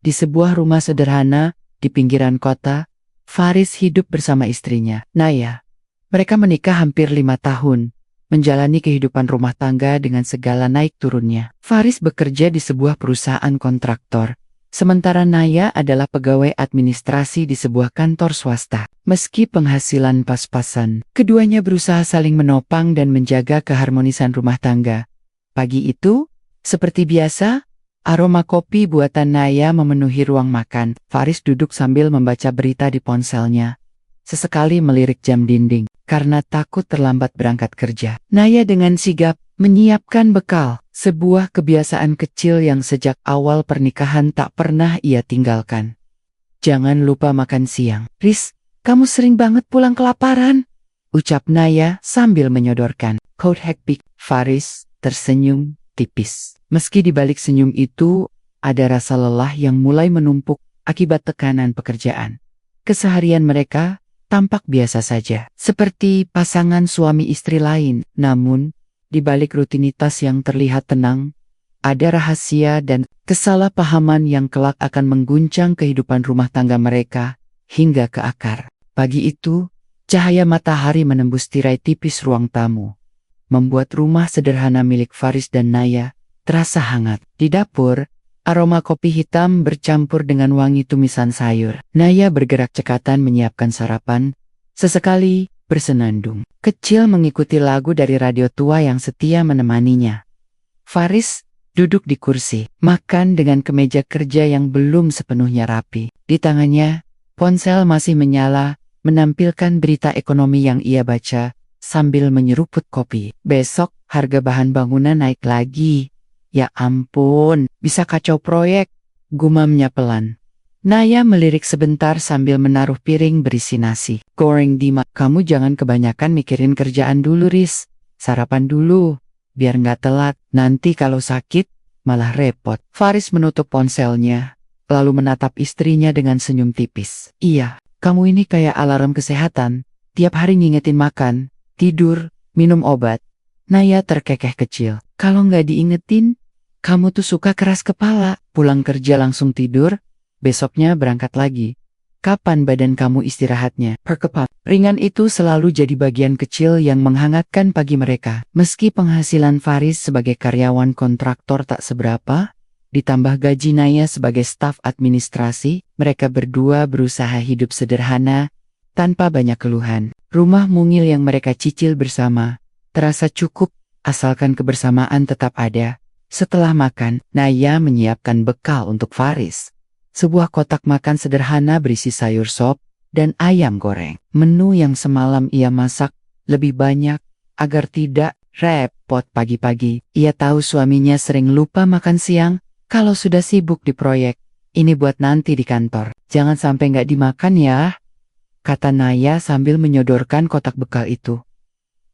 Di sebuah rumah sederhana di pinggiran kota, Faris hidup bersama istrinya, Naya. Mereka menikah hampir 5 tahun, menjalani kehidupan rumah tangga dengan segala naik turunnya. Faris bekerja di sebuah perusahaan kontraktor, sementara Naya adalah pegawai administrasi di sebuah kantor swasta. Meski penghasilan pas-pasan, keduanya berusaha saling menopang dan menjaga keharmonisan rumah tangga. Pagi itu, seperti biasa, aroma kopi buatan Naya memenuhi ruang makan. Faris duduk sambil membaca berita di ponselnya. Sesekali melirik jam dinding, karena takut terlambat berangkat kerja. Naya dengan sigap menyiapkan bekal, sebuah kebiasaan kecil yang sejak awal pernikahan tak pernah ia tinggalkan. Jangan lupa makan siang. Riz, kamu sering banget pulang kelaparan, ucap Naya sambil menyodorkan coat hekpik. Faris tersenyum tipis. Meski di balik senyum itu, ada rasa lelah yang mulai menumpuk akibat tekanan pekerjaan. Keseharian mereka tampak biasa saja, seperti pasangan suami istri lain. Namun, di balik rutinitas yang terlihat tenang, ada rahasia dan kesalahpahaman yang kelak akan mengguncang kehidupan rumah tangga mereka hingga ke akar. Pagi itu, cahaya matahari menembus tirai tipis ruang tamu, membuat rumah sederhana milik Faris dan Naya terasa hangat. Di dapur, aroma kopi hitam bercampur dengan wangi tumisan sayur. Naya bergerak cekatan menyiapkan sarapan, sesekali bersenandung kecil mengikuti lagu dari radio tua yang setia menemaninya. Faris duduk di kursi, makan dengan kemeja kerja yang belum sepenuhnya rapi. Di tangannya, ponsel masih menyala, menampilkan berita ekonomi yang ia baca sambil menyeruput kopi. Besok harga bahan bangunan naik lagi. Ya ampun, bisa kacau proyek, gumamnya pelan. Naya melirik sebentar sambil menaruh piring berisi nasi goreng di Kamu jangan kebanyakan mikirin kerjaan dulu, Riz. Sarapan dulu, biar nggak telat. Nanti kalau sakit, malah repot. Faris menutup ponselnya, lalu menatap istrinya dengan senyum tipis. Iya, kamu ini kayak alarm kesehatan, tiap hari ngingetin makan, tidur, minum obat. Naya terkekeh kecil. Kalau nggak diingetin, kamu tuh suka keras kepala. Pulang kerja langsung tidur, besoknya berangkat lagi. Kapan badan kamu istirahatnya? Perkepat. Ringan itu selalu jadi bagian kecil yang menghangatkan pagi mereka. Meski penghasilan Faris sebagai karyawan kontraktor tak seberapa, ditambah gaji Naya sebagai staf administrasi, mereka berdua berusaha hidup sederhana, tanpa banyak keluhan. Rumah mungil yang mereka cicil bersama terasa cukup, asalkan kebersamaan tetap ada. Setelah makan, Naya menyiapkan bekal untuk Faris. Sebuah kotak makan sederhana berisi sayur sop dan ayam goreng. Menu yang semalam ia masak lebih banyak agar tidak repot pagi-pagi. Ia tahu suaminya sering lupa makan siang kalau sudah sibuk di proyek. Ini buat nanti di kantor. Jangan sampai nggak dimakan ya, kata Naya sambil menyodorkan kotak bekal itu.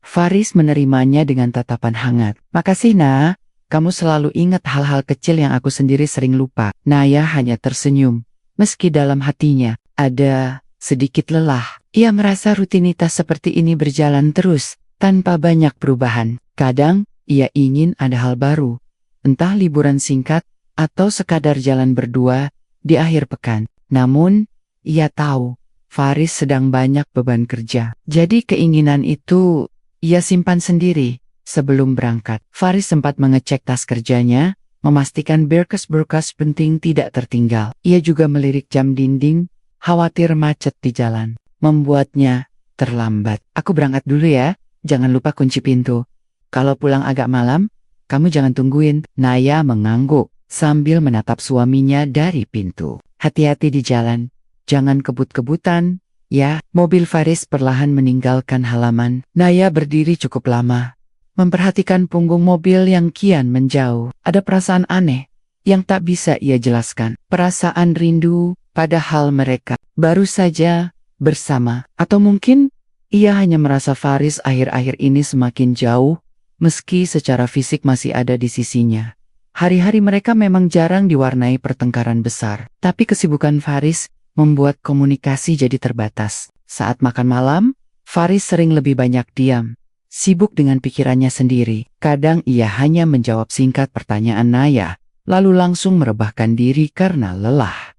Faris menerimanya dengan tatapan hangat. Makasih, Nak. Kamu selalu ingat hal-hal kecil yang aku sendiri sering lupa. Naya hanya tersenyum. Meski dalam hatinya ada sedikit lelah. Ia merasa rutinitas seperti ini berjalan terus, tanpa banyak perubahan. Kadang, ia ingin ada hal baru. Entah liburan singkat, atau sekadar jalan berdua di akhir pekan. Namun, ia tahu Faris sedang banyak beban kerja. Jadi keinginan itu ia simpan sendiri. Sebelum berangkat, Faris sempat mengecek tas kerjanya, memastikan berkas-berkas penting tidak tertinggal. Ia juga melirik jam dinding, khawatir macet di jalan membuatnya terlambat. Aku berangkat dulu ya, jangan lupa kunci pintu. Kalau pulang agak malam, kamu jangan tungguin. Naya mengangguk sambil menatap suaminya dari pintu. Hati-hati di jalan, jangan kebut-kebutan, ya. Mobil Faris perlahan meninggalkan halaman. Naya berdiri cukup lama, memperhatikan punggung mobil yang kian menjauh. Ada perasaan aneh yang tak bisa ia jelaskan. Perasaan rindu padahal mereka baru saja bersama. Atau mungkin ia hanya merasa Faris akhir-akhir ini semakin jauh, meski secara fisik masih ada di sisinya. Hari-hari mereka memang jarang diwarnai pertengkaran besar. Tapi kesibukan Faris membuat komunikasi jadi terbatas. Saat makan malam, Faris sering lebih banyak diam, sibuk dengan pikirannya sendiri. Kadang ia hanya menjawab singkat pertanyaan Naya, lalu langsung merebahkan diri karena lelah.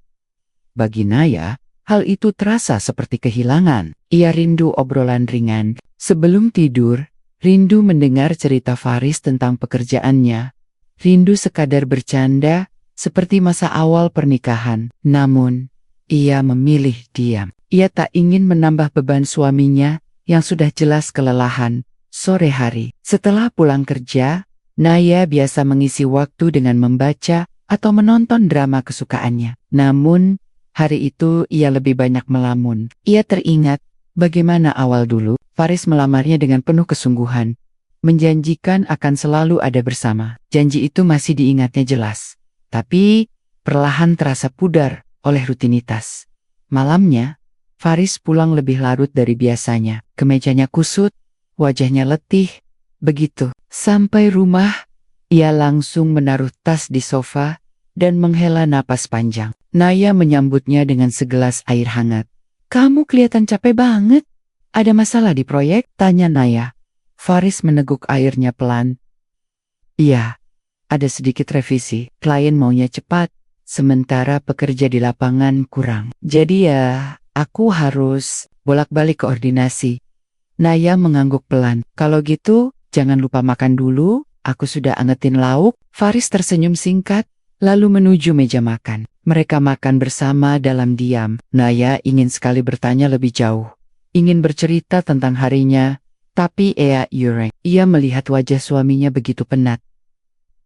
Bagi Naya, hal itu terasa seperti kehilangan. Ia rindu obrolan ringan. Sebelum tidur, rindu mendengar cerita Faris tentang pekerjaannya. Rindu sekadar bercanda, seperti masa awal pernikahan. Namun, ia memilih diam. Ia tak ingin menambah beban suaminya yang sudah jelas kelelahan. Sore hari, setelah pulang kerja, Naya biasa mengisi waktu dengan membaca atau menonton drama kesukaannya. Namun, hari itu ia lebih banyak melamun. Ia teringat bagaimana awal dulu Faris melamarnya dengan penuh kesungguhan, menjanjikan akan selalu ada bersama. Janji itu masih diingatnya jelas, tapi perlahan terasa pudar oleh rutinitas. Malamnya, Faris pulang lebih larut dari biasanya. Kemejanya kusut, wajahnya letih. Begitu sampai rumah, ia langsung menaruh tas di sofa dan menghela napas panjang. Naya menyambutnya dengan segelas air hangat. "Kamu kelihatan capek banget. Ada masalah di proyek?" tanya Naya. Faris meneguk airnya pelan. "Iya, ada sedikit revisi. Klien maunya cepat, sementara pekerja di lapangan kurang. Jadi ya, aku harus bolak-balik koordinasi." Naya mengangguk pelan. "Kalau gitu, jangan lupa makan dulu, aku sudah angetin lauk." Faris tersenyum singkat, lalu menuju meja makan. Mereka makan bersama dalam diam. Naya ingin sekali bertanya lebih jauh. Ingin bercerita tentang harinya, tapi ia melihat wajah suaminya begitu penat.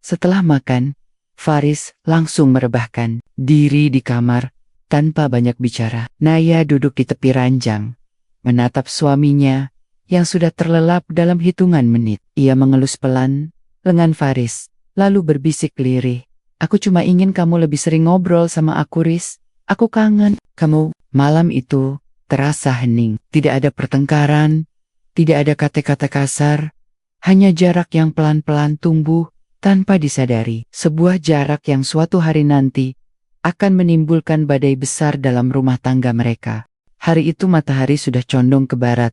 Setelah makan, Faris langsung merebahkan diri di kamar tanpa banyak bicara. Naya duduk di tepi ranjang, menatap suaminya yang sudah terlelap dalam hitungan menit. Ia mengelus pelan lengan Faris, lalu berbisik lirih. "Aku cuma ingin kamu lebih sering ngobrol sama aku, Riz. Aku kangen kamu." Malam itu terasa hening. Tidak ada pertengkaran, tidak ada kata-kata kasar, hanya jarak yang pelan-pelan tumbuh tanpa disadari. Sebuah jarak yang suatu hari nanti akan menimbulkan badai besar dalam rumah tangga mereka. Hari itu matahari sudah condong ke barat.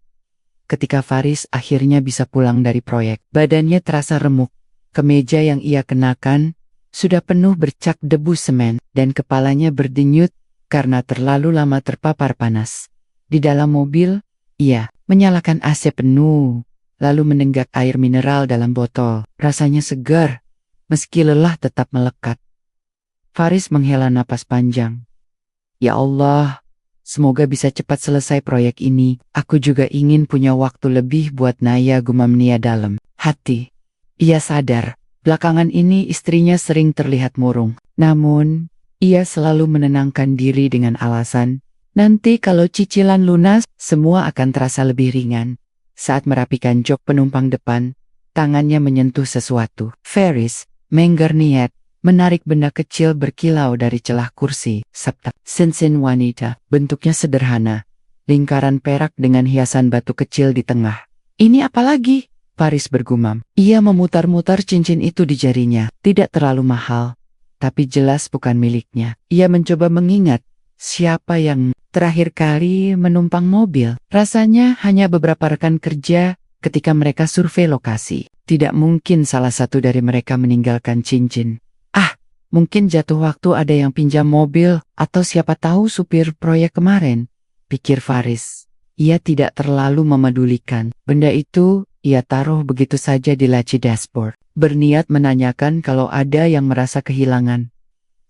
Ketika Faris akhirnya bisa pulang dari proyek, badannya terasa remuk. Kemeja yang ia kenakan sudah penuh bercak debu semen dan kepalanya berdenyut karena terlalu lama terpapar panas. Di dalam mobil, ia menyalakan AC penuh, lalu menenggak air mineral dalam botol. Rasanya segar, meski lelah tetap melekat. Faris menghela napas panjang. "Ya Allah, semoga bisa cepat selesai proyek ini. Aku juga ingin punya waktu lebih buat Naya," gumam Nia dalam hati. Ia sadar, belakangan ini istrinya sering terlihat murung. Namun, ia selalu menenangkan diri dengan alasan, nanti kalau cicilan lunas, semua akan terasa lebih ringan. Saat merapikan jok penumpang depan, tangannya menyentuh sesuatu. Faris mengger niat, menarik benda kecil berkilau dari celah kursi. Sabta cincin wanita, bentuknya sederhana, lingkaran perak dengan hiasan batu kecil di tengah. "Ini apa lagi?" Faris bergumam. Ia memutar-mutar cincin itu di jarinya. Tidak terlalu mahal, tapi jelas bukan miliknya. Ia mencoba mengingat siapa yang terakhir kali menumpang mobil. Rasanya hanya beberapa rekan kerja ketika mereka survei lokasi. Tidak mungkin salah satu dari mereka meninggalkan cincin. Mungkin jatuh waktu ada yang pinjam mobil, atau siapa tahu supir proyek kemarin, pikir Faris. Ia tidak terlalu memedulikan. Benda itu ia taruh begitu saja di laci dashboard, berniat menanyakan kalau ada yang merasa kehilangan.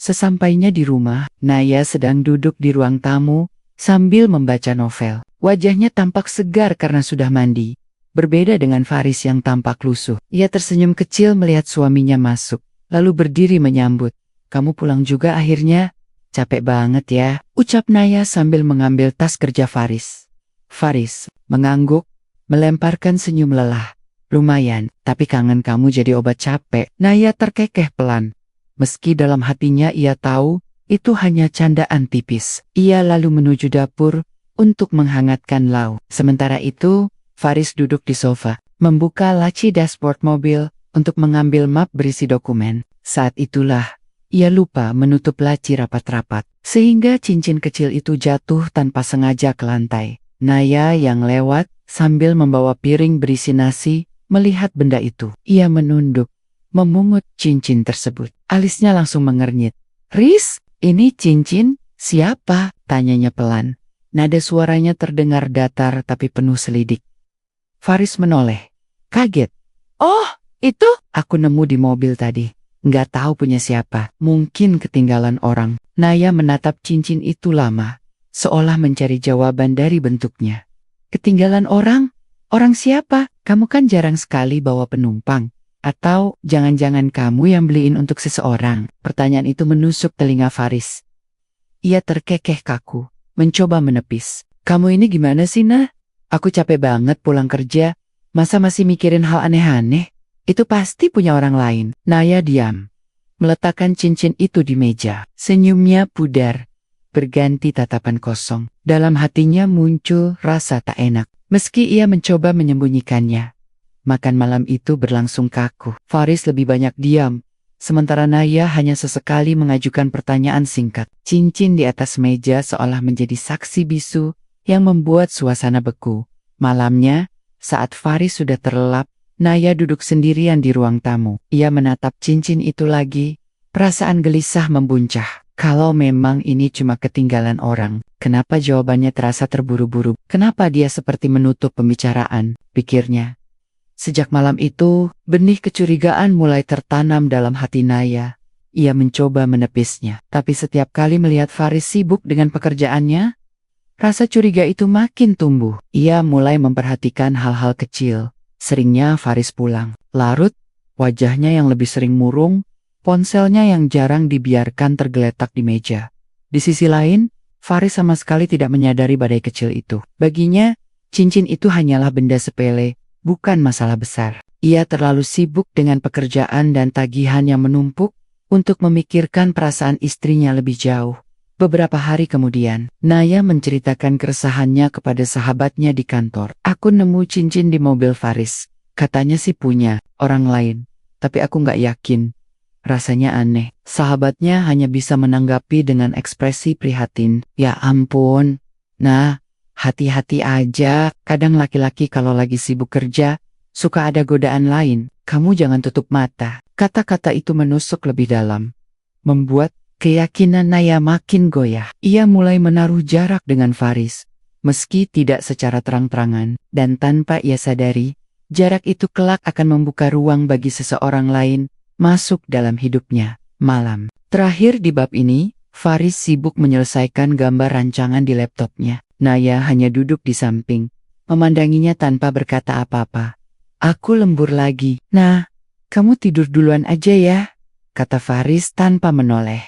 Sesampainya di rumah, Naya sedang duduk di ruang tamu sambil membaca novel. Wajahnya tampak segar karena sudah mandi, berbeda dengan Faris yang tampak lusuh. Ia tersenyum kecil melihat suaminya masuk, lalu berdiri menyambut. "Kamu pulang juga akhirnya? Capek banget ya," ucap Naya sambil mengambil tas kerja Faris. Faris mengangguk, melemparkan senyum lelah. "Lumayan, tapi kangen kamu jadi obat capek." Naya terkekeh pelan. Meski dalam hatinya ia tahu, itu hanya candaan tipis. Ia lalu menuju dapur untuk menghangatkan lauk. Sementara itu, Faris duduk di sofa, membuka laci dashboard mobil untuk mengambil map berisi dokumen. Saat itulah, ia lupa menutup laci rapat-rapat, sehingga cincin kecil itu jatuh tanpa sengaja ke lantai. Naya yang lewat sambil membawa piring berisi nasi, melihat benda itu. Ia menunduk, memungut cincin tersebut. Alisnya langsung mengernyit. "Riz, ini cincin siapa?" tanyanya pelan. Nada suaranya terdengar datar tapi penuh selidik. Faris menoleh, kaget. "Oh, itu aku nemu di mobil tadi. Nggak tahu punya siapa, mungkin ketinggalan orang." Naya menatap cincin itu lama, seolah mencari jawaban dari bentuknya. "Ketinggalan orang? Orang siapa? Kamu kan jarang sekali bawa penumpang. Atau jangan-jangan kamu yang beliin untuk seseorang?" Pertanyaan itu menusuk telinga Faris. Ia terkekeh kaku, mencoba menepis. "Kamu ini gimana sih, Nah? Aku capek banget pulang kerja. Masa masih mikirin hal aneh-aneh? Itu pasti punya orang lain." Naya diam, meletakkan cincin itu di meja. Senyumnya pudar, berganti tatapan kosong. Dalam hatinya muncul rasa tak enak, meski ia mencoba menyembunyikannya. Makan malam itu berlangsung kaku. Faris lebih banyak diam, sementara Naya hanya sesekali mengajukan pertanyaan singkat. Cincin di atas meja seolah menjadi saksi bisu yang membuat suasana beku. Malamnya, saat Faris sudah terlelap, Naya duduk sendirian di ruang tamu. Ia menatap cincin itu lagi, perasaan gelisah membuncah. Kalau memang ini cuma ketinggalan orang, kenapa jawabannya terasa terburu-buru? Kenapa dia seperti menutup pembicaraan, pikirnya. Sejak malam itu, benih kecurigaan mulai tertanam dalam hati Naya. Ia mencoba menepisnya, tapi setiap kali melihat Faris sibuk dengan pekerjaannya, rasa curiga itu makin tumbuh. Ia mulai memperhatikan hal-hal kecil. Seringnya Faris pulang larut, wajahnya yang lebih sering murung, ponselnya yang jarang dibiarkan tergeletak di meja. Di sisi lain, Faris sama sekali tidak menyadari badai kecil itu. Baginya, cincin itu hanyalah benda sepele, bukan masalah besar. Ia terlalu sibuk dengan pekerjaan dan tagihan yang menumpuk untuk memikirkan perasaan istrinya lebih jauh. Beberapa hari kemudian, Naya menceritakan keresahannya kepada sahabatnya di kantor. "Aku nemu cincin di mobil Faris. Katanya sih punya orang lain, tapi aku nggak yakin." Rasanya aneh. Sahabatnya hanya bisa menanggapi dengan ekspresi prihatin. "Ya ampun, Nah, hati-hati aja. Kadang laki-laki kalau lagi sibuk kerja, suka ada godaan lain. Kamu jangan tutup mata." Kata-kata itu menusuk lebih dalam, membuat keyakinan Naya makin goyah. Ia mulai menaruh jarak dengan Faris, meski tidak secara terang-terangan, dan tanpa ia sadari, jarak itu kelak akan membuka ruang bagi seseorang lain masuk dalam hidupnya. Malam terakhir di bab ini, Faris sibuk menyelesaikan gambar rancangan di laptopnya. Naya hanya duduk di samping, memandanginya tanpa berkata apa-apa. "Aku lembur lagi. Nah, kamu tidur duluan aja ya," kata Faris tanpa menoleh.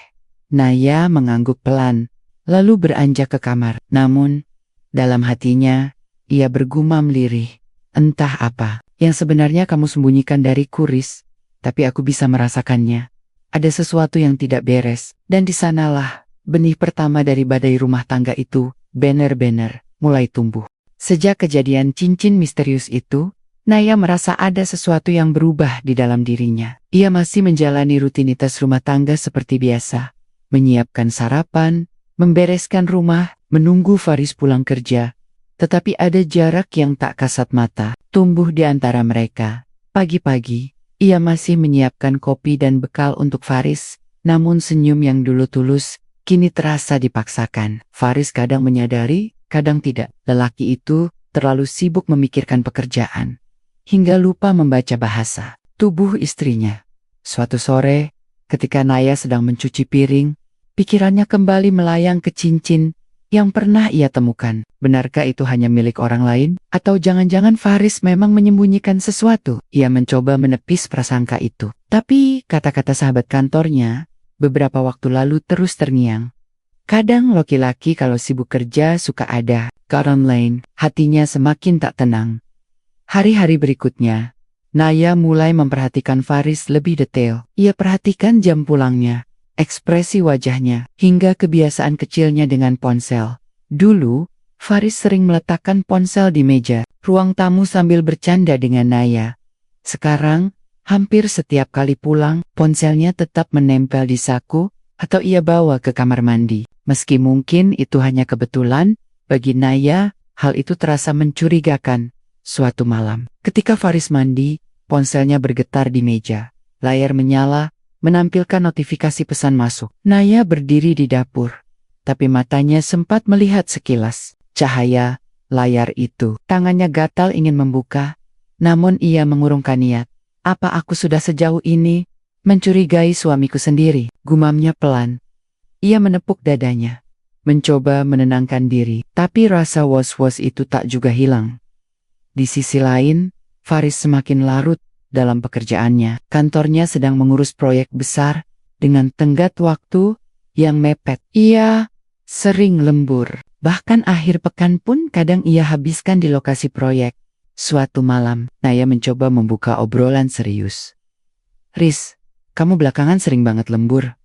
Naya mengangguk pelan, lalu beranjak ke kamar. Namun, dalam hatinya, ia bergumam lirih. "Entah apa yang sebenarnya kamu sembunyikan dariku, Riz, tapi aku bisa merasakannya. Ada sesuatu yang tidak beres, dan di sanalah benih pertama dari badai rumah tangga itu benar-benar mulai tumbuh." Sejak kejadian cincin misterius itu, Naya merasa ada sesuatu yang berubah di dalam dirinya. Ia masih menjalani rutinitas rumah tangga seperti biasa, menyiapkan sarapan, membereskan rumah, menunggu Faris pulang kerja. Tetapi ada jarak yang tak kasat mata tumbuh di antara mereka. Pagi-pagi, ia masih menyiapkan kopi dan bekal untuk Faris, namun senyum yang dulu tulus, kini terasa dipaksakan. Faris kadang menyadari, kadang tidak. Lelaki itu terlalu sibuk memikirkan pekerjaan, hingga lupa membaca bahasa tubuh istrinya. Suatu sore, ketika Naya sedang mencuci piring, pikirannya kembali melayang ke cincin yang pernah ia temukan. Benarkah itu hanya milik orang lain? Atau jangan-jangan Faris memang menyembunyikan sesuatu? Ia mencoba menepis prasangka itu. Tapi kata-kata sahabat kantornya beberapa waktu lalu terus terngiang. Kadang laki-laki kalau sibuk kerja suka ada orang lain. Hatinya semakin tak tenang. Hari-hari berikutnya, Naya mulai memperhatikan Faris lebih detail. Ia perhatikan jam pulangnya, ekspresi wajahnya, hingga kebiasaan kecilnya dengan ponsel. Dulu, Faris sering meletakkan ponsel di meja ruang tamu sambil bercanda dengan Naya. Sekarang, hampir setiap kali pulang, ponselnya tetap menempel di saku atau ia bawa ke kamar mandi. Meski mungkin itu hanya kebetulan, bagi Naya, hal itu terasa mencurigakan. Suatu malam, ketika Faris mandi, ponselnya bergetar di meja. layar menyala, menampilkan notifikasi pesan masuk. Naya berdiri di dapur, tapi matanya sempat melihat sekilas cahaya layar itu. Tangannya gatal ingin membuka, namun ia mengurungkan niat. Apa aku sudah sejauh ini mencurigai suamiku sendiri? Gumamnya pelan. Ia menepuk dadanya, mencoba menenangkan diri, tapi rasa was-was itu tak juga hilang. Di sisi lain, Faris semakin larut dalam pekerjaannya. Kantornya sedang mengurus proyek besar dengan tenggat waktu yang mepet. Ia sering lembur, bahkan akhir pekan pun kadang ia habiskan di lokasi proyek. Suatu malam, Naya mencoba membuka obrolan serius. "Riz, kamu belakangan sering banget lembur.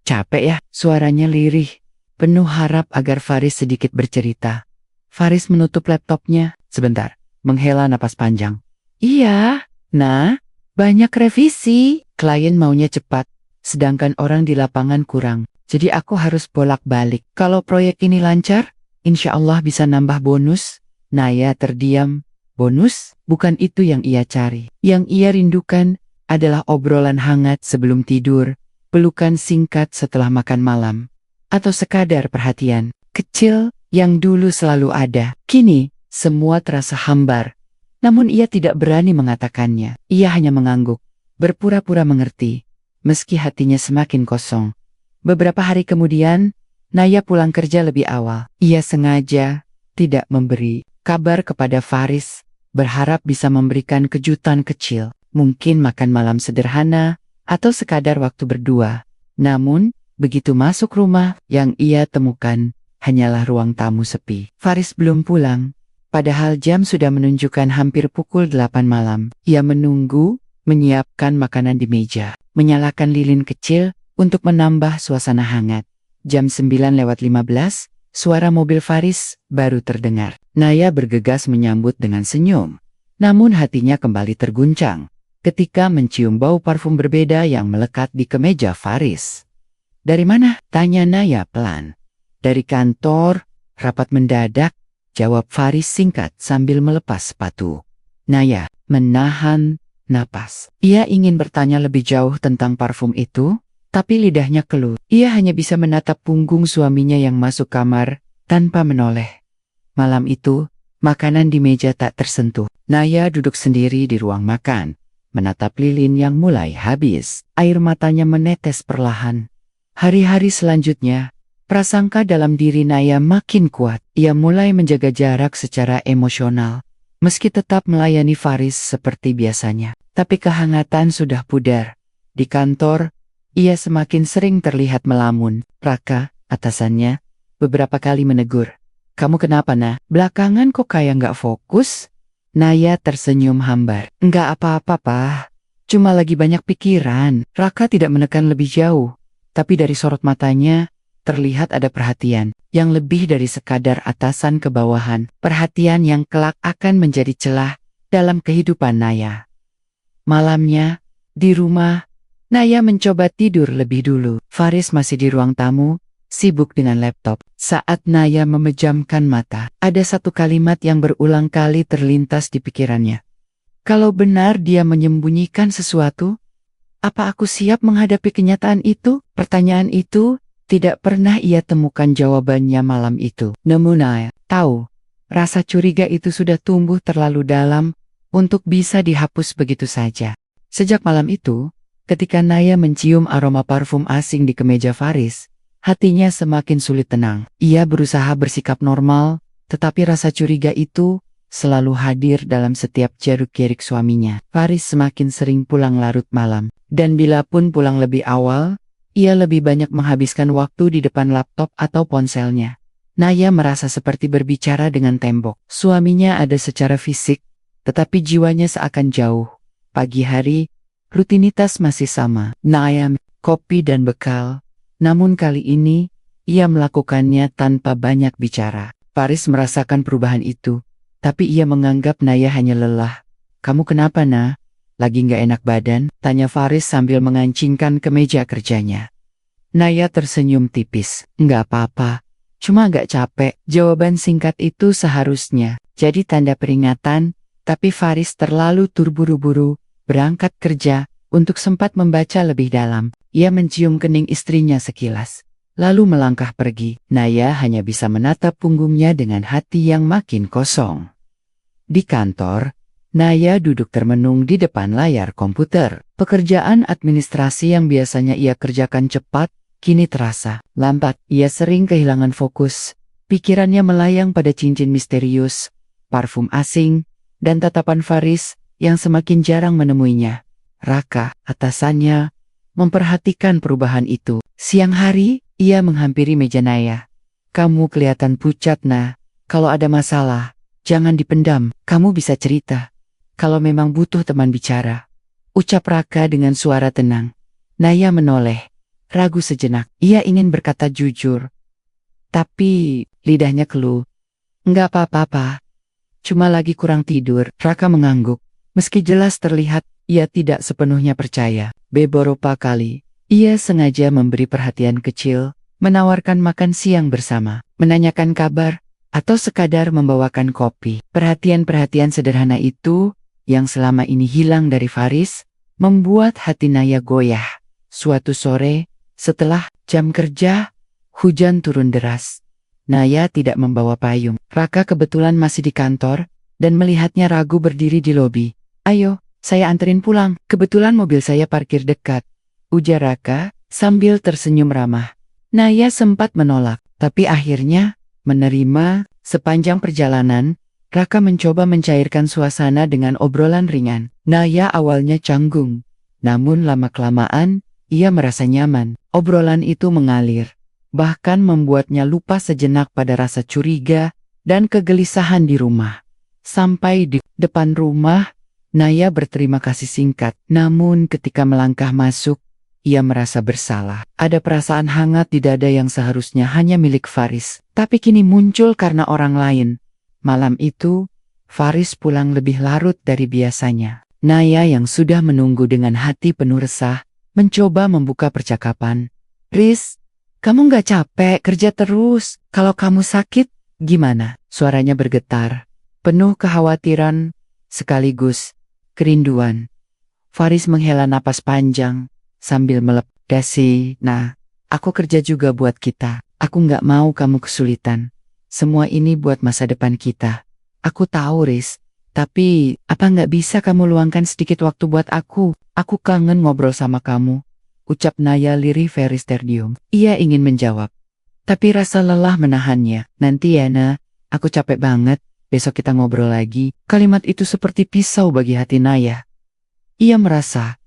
Capek ya?" Suaranya lirih, penuh harap agar Faris sedikit bercerita. Faris menutup laptopnya, sebentar, menghela napas panjang. "Iya, nah, banyak revisi. Klien maunya cepat, sedangkan orang di lapangan kurang. Jadi aku harus bolak-balik. Kalau proyek ini lancar, insya Allah bisa nambah bonus." Naya terdiam. Bonus? Bukan itu yang ia cari. Yang ia rindukan adalah obrolan hangat sebelum tidur, pelukan singkat setelah makan malam, atau sekadar perhatian kecil yang dulu selalu ada. Kini, semua terasa hambar. Namun ia tidak berani mengatakannya. Ia hanya mengangguk, berpura-pura mengerti, meski hatinya semakin kosong. Beberapa hari kemudian, Naya pulang kerja lebih awal. Ia sengaja tidak memberi kabar kepada Faris, berharap bisa memberikan kejutan kecil, mungkin makan malam sederhana, atau sekadar waktu berdua. Namun, begitu masuk rumah, yang ia temukan hanyalah ruang tamu sepi. Faris belum pulang. Padahal jam sudah menunjukkan hampir pukul 8 malam. Ia menunggu, menyiapkan makanan di meja, menyalakan lilin kecil untuk menambah suasana hangat. Jam 9:15, suara mobil Faris baru terdengar. Naya bergegas menyambut dengan senyum. Namun hatinya kembali terguncang ketika mencium bau parfum berbeda yang melekat di kemeja Faris. "Dari mana?" tanya Naya pelan. "Dari kantor, rapat mendadak," jawab Faris singkat sambil melepas sepatu. Naya menahan napas. Ia ingin bertanya lebih jauh tentang parfum itu, tapi lidahnya keluh. Ia hanya bisa menatap punggung suaminya yang masuk kamar tanpa menoleh. Malam itu, makanan di meja tak tersentuh. Naya duduk sendiri di ruang makan, menatap lilin yang mulai habis. Air matanya menetes perlahan. Hari-hari selanjutnya, prasangka dalam diri Naya makin kuat. Ia mulai menjaga jarak secara emosional, meski tetap melayani Faris seperti biasanya. Tapi kehangatan sudah pudar. Di kantor, ia semakin sering terlihat melamun. Raka, atasannya, beberapa kali menegur. "Kamu kenapa, Nah? Belakangan kok kayak nggak fokus?" Naya tersenyum hambar. "Nggak apa-apa, Pak. Cuma lagi banyak pikiran." Raka tidak menekan lebih jauh, tapi dari sorot matanya, terlihat ada perhatian yang lebih dari sekadar atasan ke bawahan. Perhatian yang kelak akan menjadi celah dalam kehidupan Naya. Malamnya, di rumah, Naya mencoba tidur lebih dulu. Faris masih di ruang tamu, sibuk dengan laptop. Saat Naya memejamkan mata, ada satu kalimat yang berulang kali terlintas di pikirannya. Kalau benar dia menyembunyikan sesuatu, apa aku siap menghadapi kenyataan itu? Pertanyaan itu tidak pernah ia temukan jawabannya malam itu. Namun Naya tahu, rasa curiga itu sudah tumbuh terlalu dalam untuk bisa dihapus begitu saja. Sejak malam itu, ketika Naya mencium aroma parfum asing di kemeja Faris, hatinya semakin sulit tenang. Ia berusaha bersikap normal, tetapi rasa curiga itu selalu hadir dalam setiap jeruk-gerik suaminya. Faris semakin sering pulang larut malam, dan bila pun pulang lebih awal, ia lebih banyak menghabiskan waktu di depan laptop atau ponselnya. Naya merasa seperti berbicara dengan tembok. Suaminya ada secara fisik, tetapi jiwanya seakan jauh. Pagi hari, rutinitas masih sama. Naya, kopi dan bekal. Namun kali ini, ia melakukannya tanpa banyak bicara. Faris merasakan perubahan itu, tapi ia menganggap Naya hanya lelah. "Kamu kenapa, Nah? Lagi nggak enak badan?" tanya Faris sambil mengancingkan kemeja kerjanya. Naya tersenyum tipis. "Nggak apa-apa, cuma agak capek." Jawaban singkat itu seharusnya jadi tanda peringatan, tapi Faris terlalu terburu-buru berangkat kerja untuk sempat membaca lebih dalam. Ia mencium kening istrinya sekilas, lalu melangkah pergi. Naya hanya bisa menatap punggungnya dengan hati yang makin kosong. Di kantor, Naya duduk termenung di depan layar komputer. Pekerjaan administrasi yang biasanya ia kerjakan cepat, kini terasa lambat. Ia sering kehilangan fokus. Pikirannya melayang pada cincin misterius, parfum asing, dan tatapan Faris yang semakin jarang menemuinya. Raka, atasannya, memperhatikan perubahan itu. Siang hari, ia menghampiri meja Naya. "Kamu kelihatan pucat, Nah. Kalau ada masalah, jangan dipendam. Kamu bisa cerita. Kalau memang butuh teman bicara," ucap Raka dengan suara tenang. Naya menoleh, ragu sejenak. Ia ingin berkata jujur, tapi lidahnya keluh. "Enggak apa-apa. Cuma lagi kurang tidur." Raka mengangguk. Meski jelas terlihat, ia tidak sepenuhnya percaya. Beberapa kali, ia sengaja memberi perhatian kecil, menawarkan makan siang bersama, menanyakan kabar, atau sekadar membawakan kopi. Perhatian-perhatian sederhana itu, yang selama ini hilang dari Faris, membuat hati Naya goyah. Suatu sore, setelah jam kerja, hujan turun deras. Naya tidak membawa payung. Raka kebetulan masih di kantor, dan melihatnya ragu berdiri di lobi. "Ayo, saya anterin pulang. Kebetulan mobil saya parkir dekat," ujar Raka sambil tersenyum ramah. Naya sempat menolak, tapi akhirnya menerima. Sepanjang perjalanan, Raka mencoba mencairkan suasana dengan obrolan ringan. Naya awalnya canggung, namun lama-kelamaan ia merasa nyaman. Obrolan itu mengalir, bahkan membuatnya lupa sejenak pada rasa curiga dan kegelisahan di rumah. Sampai di depan rumah, Naya berterima kasih singkat, namun ketika melangkah masuk, ia merasa bersalah. Ada perasaan hangat di dada yang seharusnya hanya milik Faris, tapi kini muncul karena orang lain. Malam itu, Faris pulang lebih larut dari biasanya. Naya yang sudah menunggu dengan hati penuh resah, mencoba membuka percakapan. "Riz, kamu nggak capek kerja terus? Kalau kamu sakit, gimana?" Suaranya bergetar, penuh kekhawatiran, sekaligus kerinduan. Faris menghela napas panjang, sambil melep. "Dasi, Nah, aku kerja juga buat kita. Aku nggak mau kamu kesulitan. Semua ini buat masa depan kita." "Aku tahu, Riz. Tapi, apa nggak bisa kamu luangkan sedikit waktu buat aku? Aku kangen ngobrol sama kamu," ucap Naya lirih Faris terdiam. Ia ingin menjawab, tapi rasa lelah menahannya. "Nanti ya, Nah. Aku capek banget. Besok kita ngobrol lagi." Kalimat itu seperti pisau bagi hati Naya. Ia merasa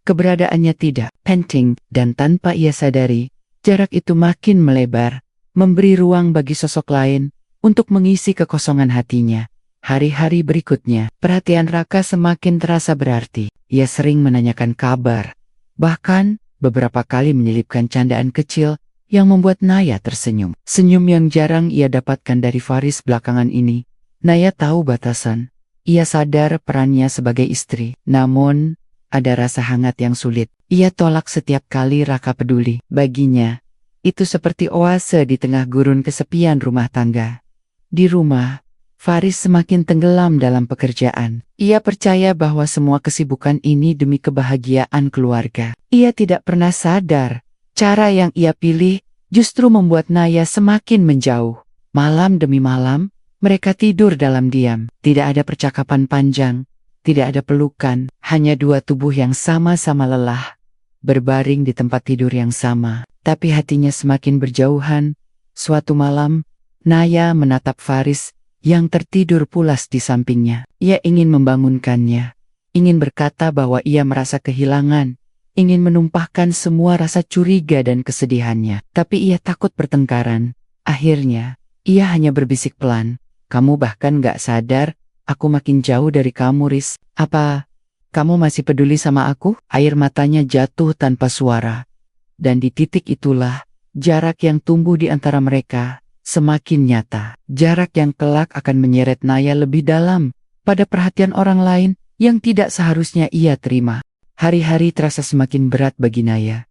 keberadaannya tidak penting, dan tanpa ia sadari, jarak itu makin melebar, memberi ruang bagi sosok lain untuk mengisi kekosongan hatinya. Hari-hari berikutnya, perhatian Raka semakin terasa berarti. Ia sering menanyakan kabar, bahkan beberapa kali menyelipkan candaan kecil yang membuat Naya tersenyum. Senyum yang jarang ia dapatkan dari Faris belakangan ini. Naya tahu batasan. Ia sadar perannya sebagai istri. Namun, ada rasa hangat yang sulit. Ia tolak setiap kali Raka peduli. Baginya, itu seperti oase di tengah gurun kesepian rumah tangga. Di rumah, Faris semakin tenggelam dalam pekerjaan. Ia percaya bahwa semua kesibukan ini demi kebahagiaan keluarga. Ia tidak pernah sadar, cara yang ia pilih justru membuat Naya semakin menjauh. Malam demi malam, mereka tidur dalam diam. Tidak ada percakapan panjang, tidak ada pelukan, hanya dua tubuh yang sama-sama lelah, berbaring di tempat tidur yang sama. Tapi hatinya semakin berjauhan. Suatu malam, Naya menatap Faris yang tertidur pulas di sampingnya. Ia ingin membangunkannya, ingin berkata bahwa ia merasa kehilangan, ingin menumpahkan semua rasa curiga dan kesedihannya. Tapi ia takut pertengkaran. Akhirnya, ia hanya berbisik pelan, "Kamu bahkan gak sadar, aku makin jauh dari kamu, Riz. Apa kamu masih peduli sama aku?" Air matanya jatuh tanpa suara. Dan di titik itulah, jarak yang tumbuh di antara mereka semakin nyata. Jarak yang kelak akan menyeret Naya lebih dalam pada perhatian orang lain yang tidak seharusnya ia terima. Hari-hari terasa semakin berat bagi Naya.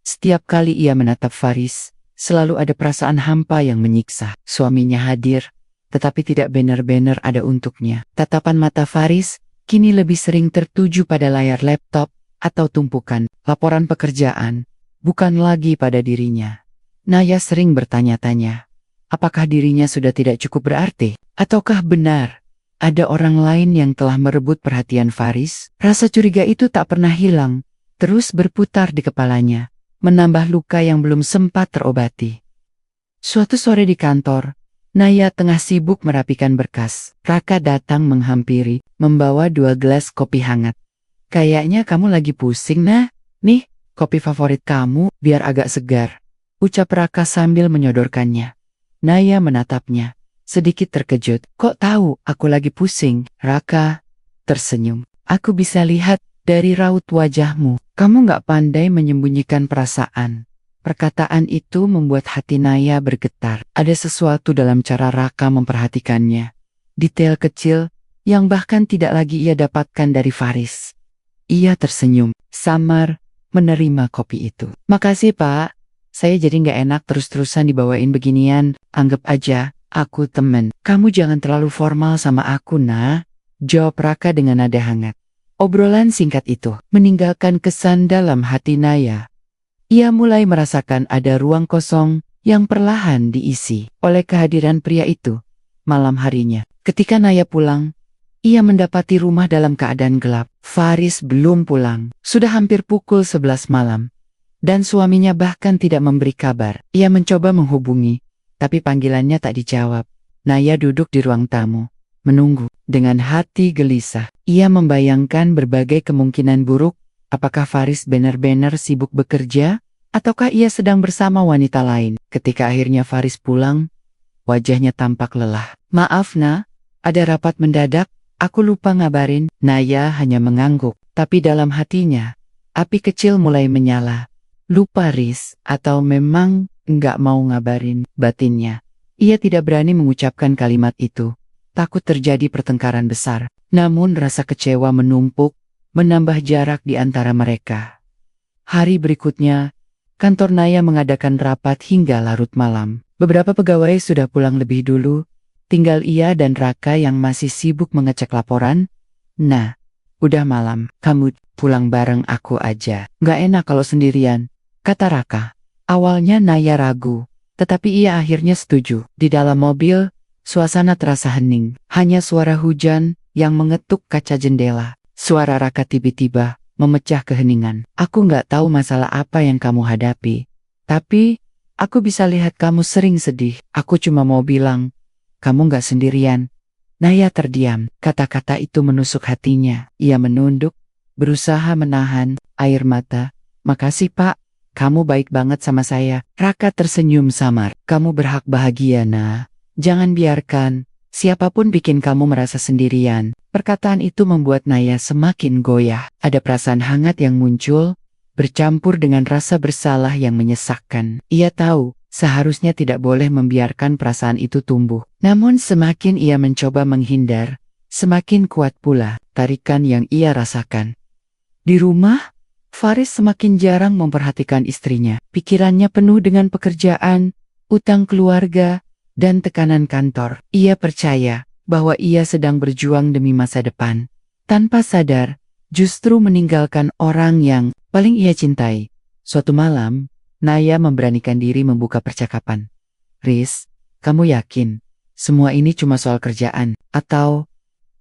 Setiap kali ia menatap Faris, selalu ada perasaan hampa yang menyiksa. Suaminya hadir, tetapi tidak benar-benar ada untuknya. Tatapan mata Faris kini lebih sering tertuju pada layar laptop, atau tumpukan laporan pekerjaan, bukan lagi pada dirinya. Naya sering bertanya-tanya, apakah dirinya sudah tidak cukup berarti? Ataukah benar ada orang lain yang telah merebut perhatian Faris? Rasa curiga itu tak pernah hilang, terus berputar di kepalanya, menambah luka yang belum sempat terobati. Suatu sore di kantor, Naya tengah sibuk merapikan berkas. Raka datang menghampiri, membawa 2 gelas kopi hangat. Kayaknya kamu lagi pusing, nah? Nih, kopi favorit kamu, biar agak segar, ucap Raka sambil menyodorkannya. Naya menatapnya, sedikit terkejut. Kok tahu aku lagi pusing? Raka tersenyum. Aku bisa lihat dari raut wajahmu, kamu gak pandai menyembunyikan perasaan. Perkataan itu membuat hati Naya bergetar. Ada sesuatu dalam cara Raka memperhatikannya. Detail kecil yang bahkan tidak lagi ia dapatkan dari Faris. Ia tersenyum, samar, menerima kopi itu. Makasih Pak, saya jadi gak enak terus-terusan dibawain beginian. Anggap aja, aku temen. Kamu jangan terlalu formal sama aku, nah, jawab Raka dengan nada hangat. Obrolan singkat itu meninggalkan kesan dalam hati Naya. Ia mulai merasakan ada ruang kosong yang perlahan diisi oleh kehadiran pria itu. Malam harinya, ketika Naya pulang, ia mendapati rumah dalam keadaan gelap. Faris belum pulang, sudah hampir pukul 11 malam. Dan suaminya bahkan tidak memberi kabar. Ia mencoba menghubungi, tapi panggilannya tak dijawab. Naya duduk di ruang tamu, menunggu. Dengan hati gelisah, ia membayangkan berbagai kemungkinan buruk. Apakah Faris benar-benar sibuk bekerja? Ataukah ia sedang bersama wanita lain? Ketika akhirnya Faris pulang, wajahnya tampak lelah. Maaf nah, ada rapat mendadak, aku lupa ngabarin. Naya hanya mengangguk, tapi dalam hatinya, api kecil mulai menyala. Lupa Riz, atau memang enggak mau ngabarin, batinnya. Ia tidak berani mengucapkan kalimat itu, takut terjadi pertengkaran besar. Namun rasa kecewa menumpuk, menambah jarak di antara mereka. Hari berikutnya, kantor Naya mengadakan rapat hingga larut malam. Beberapa pegawai sudah pulang lebih dulu, tinggal ia dan Raka yang masih sibuk mengecek laporan. Nah, udah malam, kamu pulang bareng aku aja. Gak enak kalau sendirian, kata Raka. Awalnya Naya ragu, tetapi ia akhirnya setuju. Di dalam mobil, suasana terasa hening. Hanya suara hujan yang mengetuk kaca jendela. Suara Raka tiba-tiba memecah keheningan. Aku gak tahu masalah apa yang kamu hadapi, tapi aku bisa lihat kamu sering sedih. Aku cuma mau bilang, kamu gak sendirian. Naya terdiam. Kata-kata itu menusuk hatinya. Ia menunduk, berusaha menahan air mata. Makasih Pak, kamu baik banget sama saya. Raka tersenyum samar. Kamu berhak bahagia nah. Jangan biarkan siapapun bikin kamu merasa sendirian. Perkataan itu membuat Naya semakin goyah. Ada perasaan hangat yang muncul, bercampur dengan rasa bersalah yang menyesakkan. Ia tahu, seharusnya tidak boleh membiarkan perasaan itu tumbuh. Namun semakin ia mencoba menghindar, semakin kuat pula tarikan yang ia rasakan. Di rumah, Faris semakin jarang memperhatikan istrinya. Pikirannya penuh dengan pekerjaan, utang keluarga, dan tekanan kantor. Ia percaya bahwa ia sedang berjuang demi masa depan. Tanpa sadar, justru meninggalkan orang yang paling ia cintai. Suatu malam, Naya memberanikan diri membuka percakapan. Riz, kamu yakin semua ini cuma soal kerjaan? Atau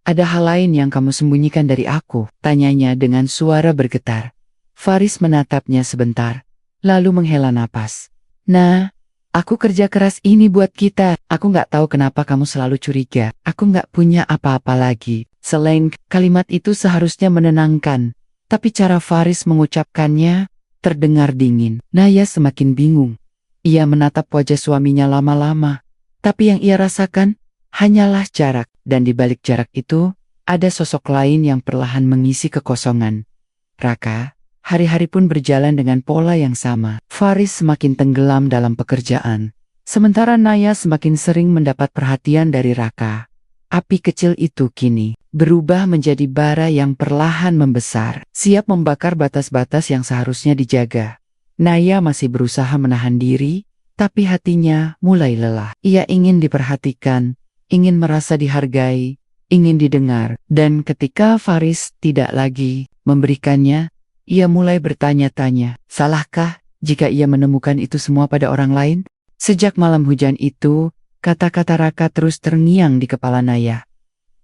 ada hal lain yang kamu sembunyikan dari aku? Tanyanya dengan suara bergetar. Faris menatapnya sebentar, lalu menghela napas. Nah, aku kerja keras ini buat kita. Aku gak tahu kenapa kamu selalu curiga. Aku gak punya apa-apa lagi. Selain kalimat itu seharusnya menenangkan, tapi cara Faris mengucapkannya terdengar dingin. Naya semakin bingung. Ia menatap wajah suaminya lama-lama, tapi yang ia rasakan hanyalah jarak, dan di balik jarak itu ada sosok lain yang perlahan mengisi kekosongan. Raka, hari-hari pun berjalan dengan pola yang sama. Faris semakin tenggelam dalam pekerjaan, sementara Naya semakin sering mendapat perhatian dari Raka. Api kecil itu kini berubah menjadi bara yang perlahan membesar, siap membakar batas-batas yang seharusnya dijaga. Naya masih berusaha menahan diri, tapi hatinya mulai lelah. Ia ingin diperhatikan, ingin merasa dihargai, ingin didengar, dan ketika Faris tidak lagi memberikannya, Ia mulai bertanya-tanya, salahkah jika ia menemukan itu semua pada orang lain? Sejak malam hujan itu, kata-kata Raka terus terngiang di kepala Naya.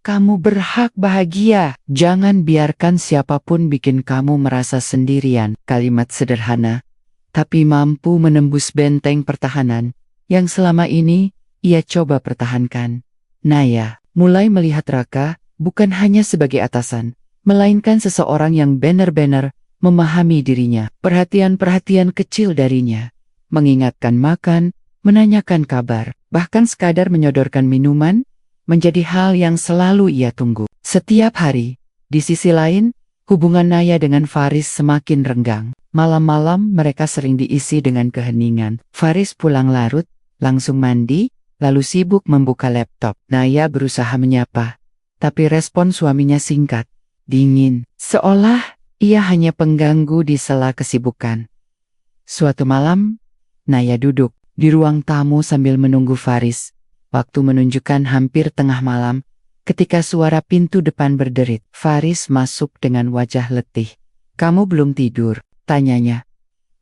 Kamu berhak bahagia, jangan biarkan siapapun bikin kamu merasa sendirian. Kalimat sederhana, tapi mampu menembus benteng pertahanan yang selama ini ia coba pertahankan. Naya mulai melihat Raka bukan hanya sebagai atasan, melainkan seseorang yang benar-benar memahami dirinya. Perhatian-perhatian kecil darinya, mengingatkan makan, menanyakan kabar, bahkan sekadar menyodorkan minuman, menjadi hal yang selalu ia tunggu. Setiap hari, di sisi lain, hubungan Naya dengan Faris semakin renggang. Malam-malam mereka sering diisi dengan keheningan. Faris pulang larut, langsung mandi, lalu sibuk membuka laptop. Naya berusaha menyapa, tapi respon suaminya singkat, dingin, seolah ia hanya pengganggu di sela kesibukan. Suatu malam, Naya duduk di ruang tamu sambil menunggu Faris. Waktu menunjukkan hampir tengah malam, ketika suara pintu depan berderit. Faris masuk dengan wajah letih. Kamu belum tidur? Tanyanya.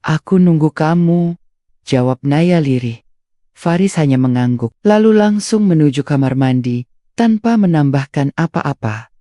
Aku nunggu kamu, jawab Naya lirih. Faris hanya mengangguk, lalu langsung menuju kamar mandi, tanpa menambahkan apa-apa.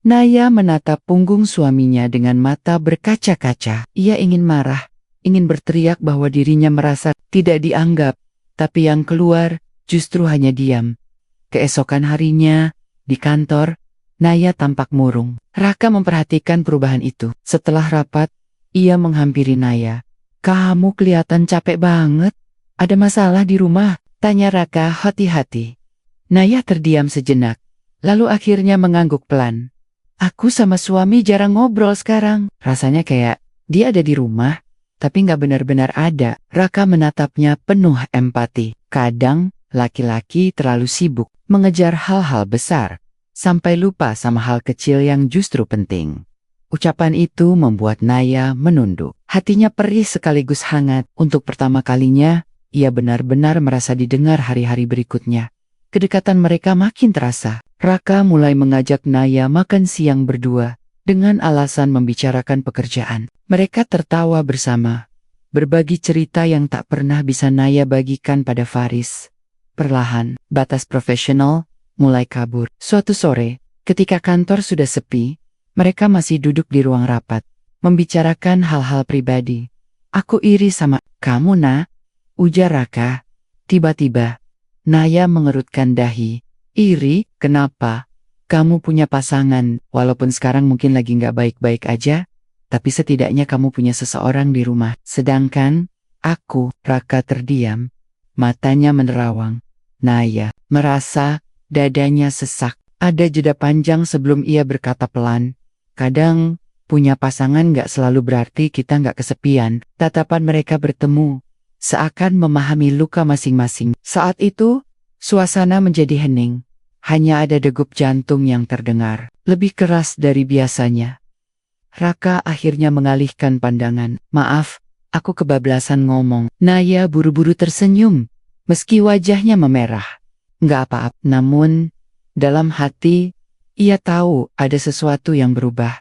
Naya menatap punggung suaminya dengan mata berkaca-kaca. Ia ingin marah, ingin berteriak bahwa dirinya merasa tidak dianggap, tapi yang keluar justru hanya diam. Keesokan harinya, di kantor, Naya tampak murung. Raka memperhatikan perubahan itu. Setelah rapat, ia menghampiri Naya. Kamu kelihatan capek banget. Ada masalah di rumah? Tanya Raka hati-hati. Naya terdiam sejenak, lalu akhirnya mengangguk pelan. Aku sama suami jarang ngobrol sekarang. Rasanya kayak dia ada di rumah, tapi nggak benar-benar ada. Raka menatapnya penuh empati. Kadang, laki-laki terlalu sibuk mengejar hal-hal besar, sampai lupa sama hal kecil yang justru penting. Ucapan itu membuat Naya menunduk. Hatinya perih sekaligus hangat. Untuk pertama kalinya, ia benar-benar merasa didengar hari-hari berikutnya. Kedekatan mereka makin terasa. Raka mulai mengajak Naya makan siang berdua, dengan alasan membicarakan pekerjaan. Mereka tertawa bersama, berbagi cerita yang tak pernah bisa Naya bagikan pada Faris. Perlahan, batas profesional mulai kabur. Suatu sore, ketika kantor sudah sepi, mereka masih duduk di ruang rapat, membicarakan hal-hal pribadi. Aku iri sama kamu, Nak, ujar Raka. Tiba-tiba, Naya mengerutkan dahi. Iri? Kenapa? Kamu punya pasangan, walaupun sekarang mungkin lagi nggak baik-baik aja, tapi setidaknya kamu punya seseorang di rumah. Sedangkan, aku, Raka terdiam, matanya menerawang. Naya merasa dadanya sesak. Ada jeda panjang sebelum ia berkata pelan, kadang, punya pasangan gak selalu berarti kita gak kesepian. Tatapan mereka bertemu, seakan memahami luka masing-masing. Saat itu, suasana menjadi hening. Hanya ada degup jantung yang terdengar, lebih keras dari biasanya. Raka akhirnya mengalihkan pandangan. Maaf, aku kebablasan ngomong. Naya buru-buru tersenyum, meski wajahnya memerah. Nggak apa-apa. Namun, dalam hati, ia tahu ada sesuatu yang berubah.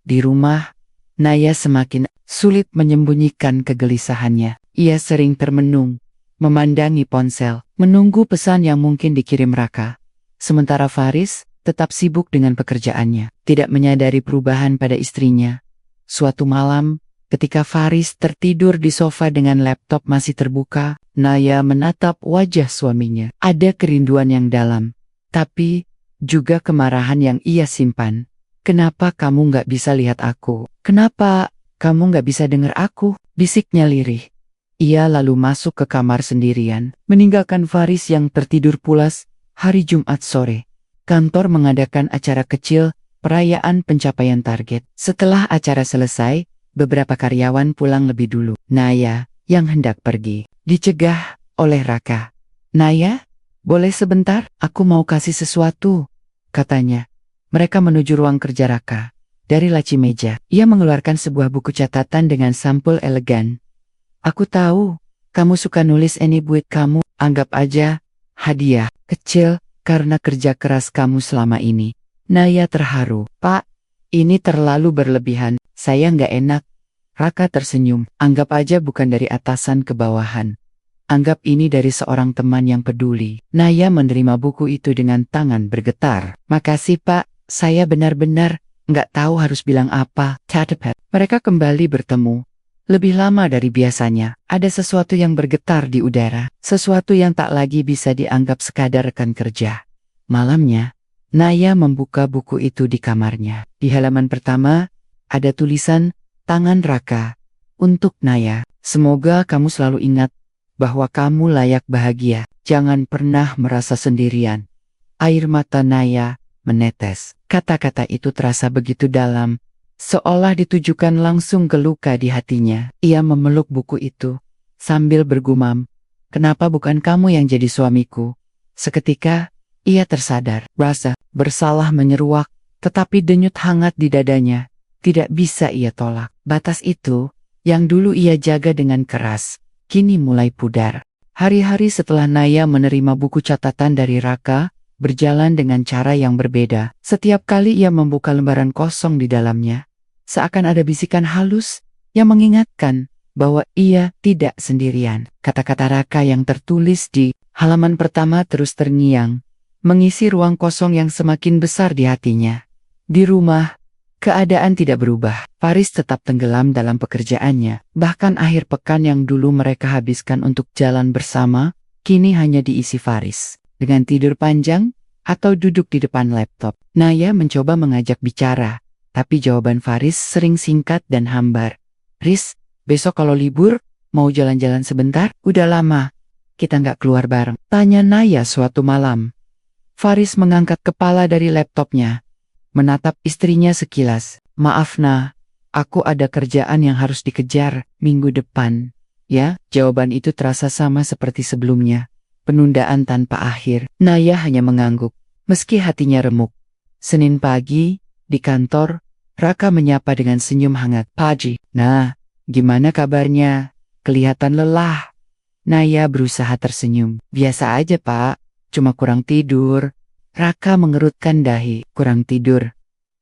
Di rumah, Naya semakin sulit menyembunyikan kegelisahannya. Ia sering termenung, memandangi ponsel, menunggu pesan yang mungkin dikirim Raka. Sementara Faris tetap sibuk dengan pekerjaannya, tidak menyadari perubahan pada istrinya. Suatu malam, ketika Faris tertidur di sofa dengan laptop masih terbuka, Naya menatap wajah suaminya. Ada kerinduan yang dalam, tapi juga kemarahan yang ia simpan. Kenapa kamu nggak bisa lihat aku? Kenapa kamu nggak bisa dengar aku? Bisiknya lirih. Ia lalu masuk ke kamar sendirian, meninggalkan Faris yang tertidur pulas. Hari Jumat sore, kantor mengadakan acara kecil, perayaan pencapaian target. Setelah acara selesai, beberapa karyawan pulang lebih dulu. Naya, yang hendak pergi, dicegah oleh Raka. Naya, boleh sebentar? Aku mau kasih sesuatu, katanya. Mereka menuju ruang kerja Raka. Dari laci meja, ia mengeluarkan sebuah buku catatan dengan sampul elegan. Aku tahu, kamu suka nulis ini buat kamu, anggap aja hadiah kecil karena kerja keras kamu selama ini. Naya terharu. Pak, Ini terlalu berlebihan, saya nggak enak. Raka tersenyum, anggap aja bukan dari atasan ke bawahan. Anggap ini dari seorang teman yang peduli. Naya menerima buku itu dengan tangan bergetar. Makasih Pak, saya benar-benar nggak tahu harus bilang apa. Catepet. Mereka kembali bertemu. Lebih lama dari biasanya, ada sesuatu yang bergetar di udara. Sesuatu yang tak lagi bisa dianggap sekadar rekan kerja. Malamnya, Naya membuka buku itu di kamarnya. Di halaman pertama, ada tulisan, tangan Raka. Untuk Naya, semoga kamu selalu ingat bahwa kamu layak bahagia. Jangan pernah merasa sendirian. Air mata Naya menetes. Kata-kata itu terasa begitu dalam, seolah ditujukan langsung ke luka di hatinya. Ia memeluk buku itu, sambil bergumam, kenapa bukan kamu yang jadi suamiku? Seketika, ia tersadar. Rasa bersalah menyeruak, tetapi denyut hangat di dadanya tidak bisa ia tolak. Batas itu, yang dulu ia jaga dengan keras, kini mulai pudar. Hari-hari setelah Naya menerima buku catatan dari Raka, berjalan dengan cara yang berbeda. Setiap kali ia membuka lembaran kosong di dalamnya, seakan ada bisikan halus yang mengingatkan bahwa ia tidak sendirian. Kata-kata Raka yang tertulis di halaman pertama terus terngiang, mengisi ruang kosong yang semakin besar di hatinya. Di rumah, keadaan tidak berubah. Faris tetap tenggelam dalam pekerjaannya. Bahkan akhir pekan yang dulu mereka habiskan untuk jalan bersama, kini hanya diisi Faris dengan tidur panjang atau duduk di depan laptop. Naya mencoba mengajak bicara, tapi jawaban Faris sering singkat dan hambar. Riz, besok kalau libur, mau jalan-jalan sebentar? Udah lama kita nggak keluar bareng, tanya Naya suatu malam. Faris mengangkat kepala dari laptopnya, menatap istrinya sekilas. Maaf Nah, aku ada kerjaan yang harus dikejar minggu depan. Ya, jawaban itu terasa sama seperti sebelumnya. Penundaan tanpa akhir. Naya hanya mengangguk, meski hatinya remuk. Senin pagi, di kantor, Raka menyapa dengan senyum hangat. Paji, nah, gimana kabarnya? Kelihatan lelah. Naya berusaha tersenyum. Biasa aja Pak, cuma kurang tidur. Raka mengerutkan dahi. Kurang tidur?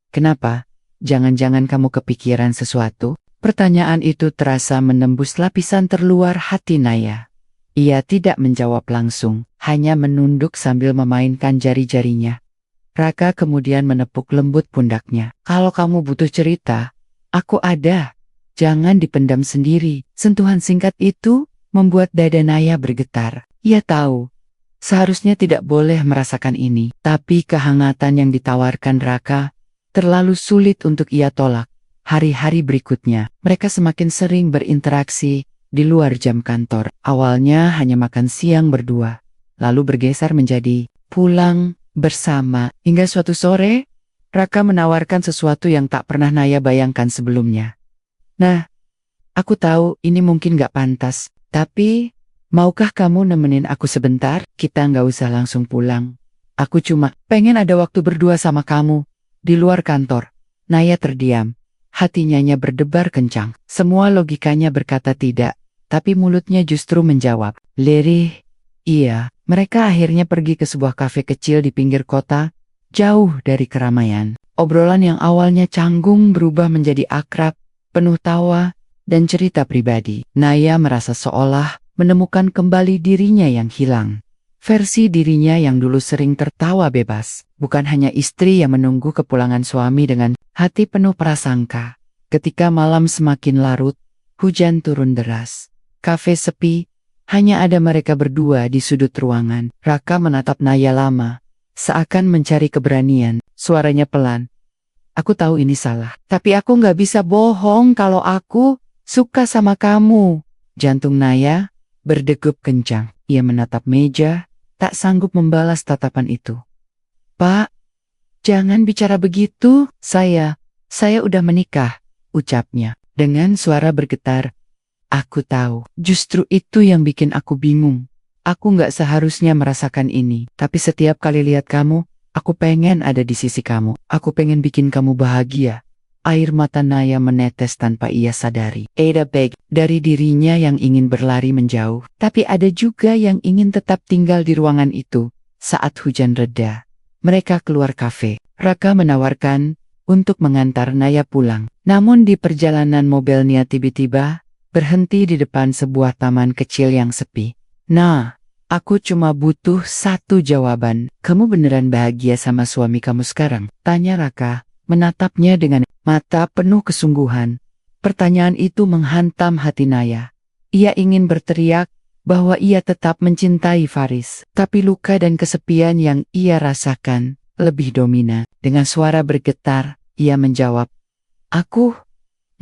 Kenapa? Jangan-jangan kamu kepikiran sesuatu? Pertanyaan itu terasa menembus lapisan terluar hati Naya. Ia tidak menjawab langsung, hanya menunduk sambil memainkan jari-jarinya. Raka kemudian menepuk lembut pundaknya. Kalau kamu butuh cerita, aku ada. Jangan dipendam sendiri. Sentuhan singkat itu membuat dada Naya bergetar. Ia tahu seharusnya tidak boleh merasakan ini, tapi kehangatan yang ditawarkan Raka terlalu sulit untuk ia tolak. Hari-hari berikutnya, mereka semakin sering berinteraksi di luar jam kantor. Awalnya hanya makan siang berdua, lalu bergeser menjadi pulang bersama. Hingga suatu sore, Raka menawarkan sesuatu yang tak pernah Naya bayangkan sebelumnya. Nah, aku tahu ini mungkin gak pantas, tapi maukah kamu nemenin aku sebentar? Kita nggak usah langsung pulang. Aku cuma pengen ada waktu berdua sama kamu. Di luar kantor, Naya terdiam. Hatinya berdebar kencang. Semua logikanya berkata tidak, tapi mulutnya justru menjawab. Lirih. Iya, mereka akhirnya pergi ke sebuah kafe kecil di pinggir kota, jauh dari keramaian. Obrolan yang awalnya canggung berubah menjadi akrab, penuh tawa, dan cerita pribadi. Naya merasa seolah menemukan kembali dirinya yang hilang. Versi dirinya yang dulu sering tertawa bebas. Bukan hanya istri yang menunggu kepulangan suami dengan hati penuh prasangka. Ketika malam semakin larut, hujan turun deras. Kafe sepi, hanya ada mereka berdua di sudut ruangan. Raka menatap Naya lama, seakan mencari keberanian. Suaranya pelan. Aku tahu ini salah, tapi aku nggak bisa bohong kalau aku suka sama kamu. Jantung Naya berdegup kencang. Ia menatap meja, tak sanggup membalas tatapan itu. Pak, jangan bicara begitu. Saya udah menikah, ucapnya. Dengan suara bergetar. Aku tahu, justru itu yang bikin aku bingung. Aku nggak seharusnya merasakan ini, tapi setiap kali lihat kamu, aku pengen ada di sisi kamu. Aku pengen bikin kamu bahagia. Air mata Naya menetes tanpa ia sadari. Ada baik dari dirinya yang ingin berlari menjauh, tapi ada juga yang ingin tetap tinggal di ruangan itu. Saat hujan reda, mereka keluar kafe. Raka menawarkan untuk mengantar Naya pulang. Namun di perjalanan mobilnya tiba-tiba berhenti di depan sebuah taman kecil yang sepi. Nah, aku cuma butuh satu jawaban. Kamu beneran bahagia sama suami kamu sekarang? Tanya Raka, menatapnya dengan mata penuh kesungguhan. Pertanyaan itu menghantam hati Naya. Ia ingin berteriak bahwa ia tetap mencintai Faris. Tapi luka dan kesepian yang ia rasakan lebih dominan. Dengan suara bergetar, ia menjawab, "Aku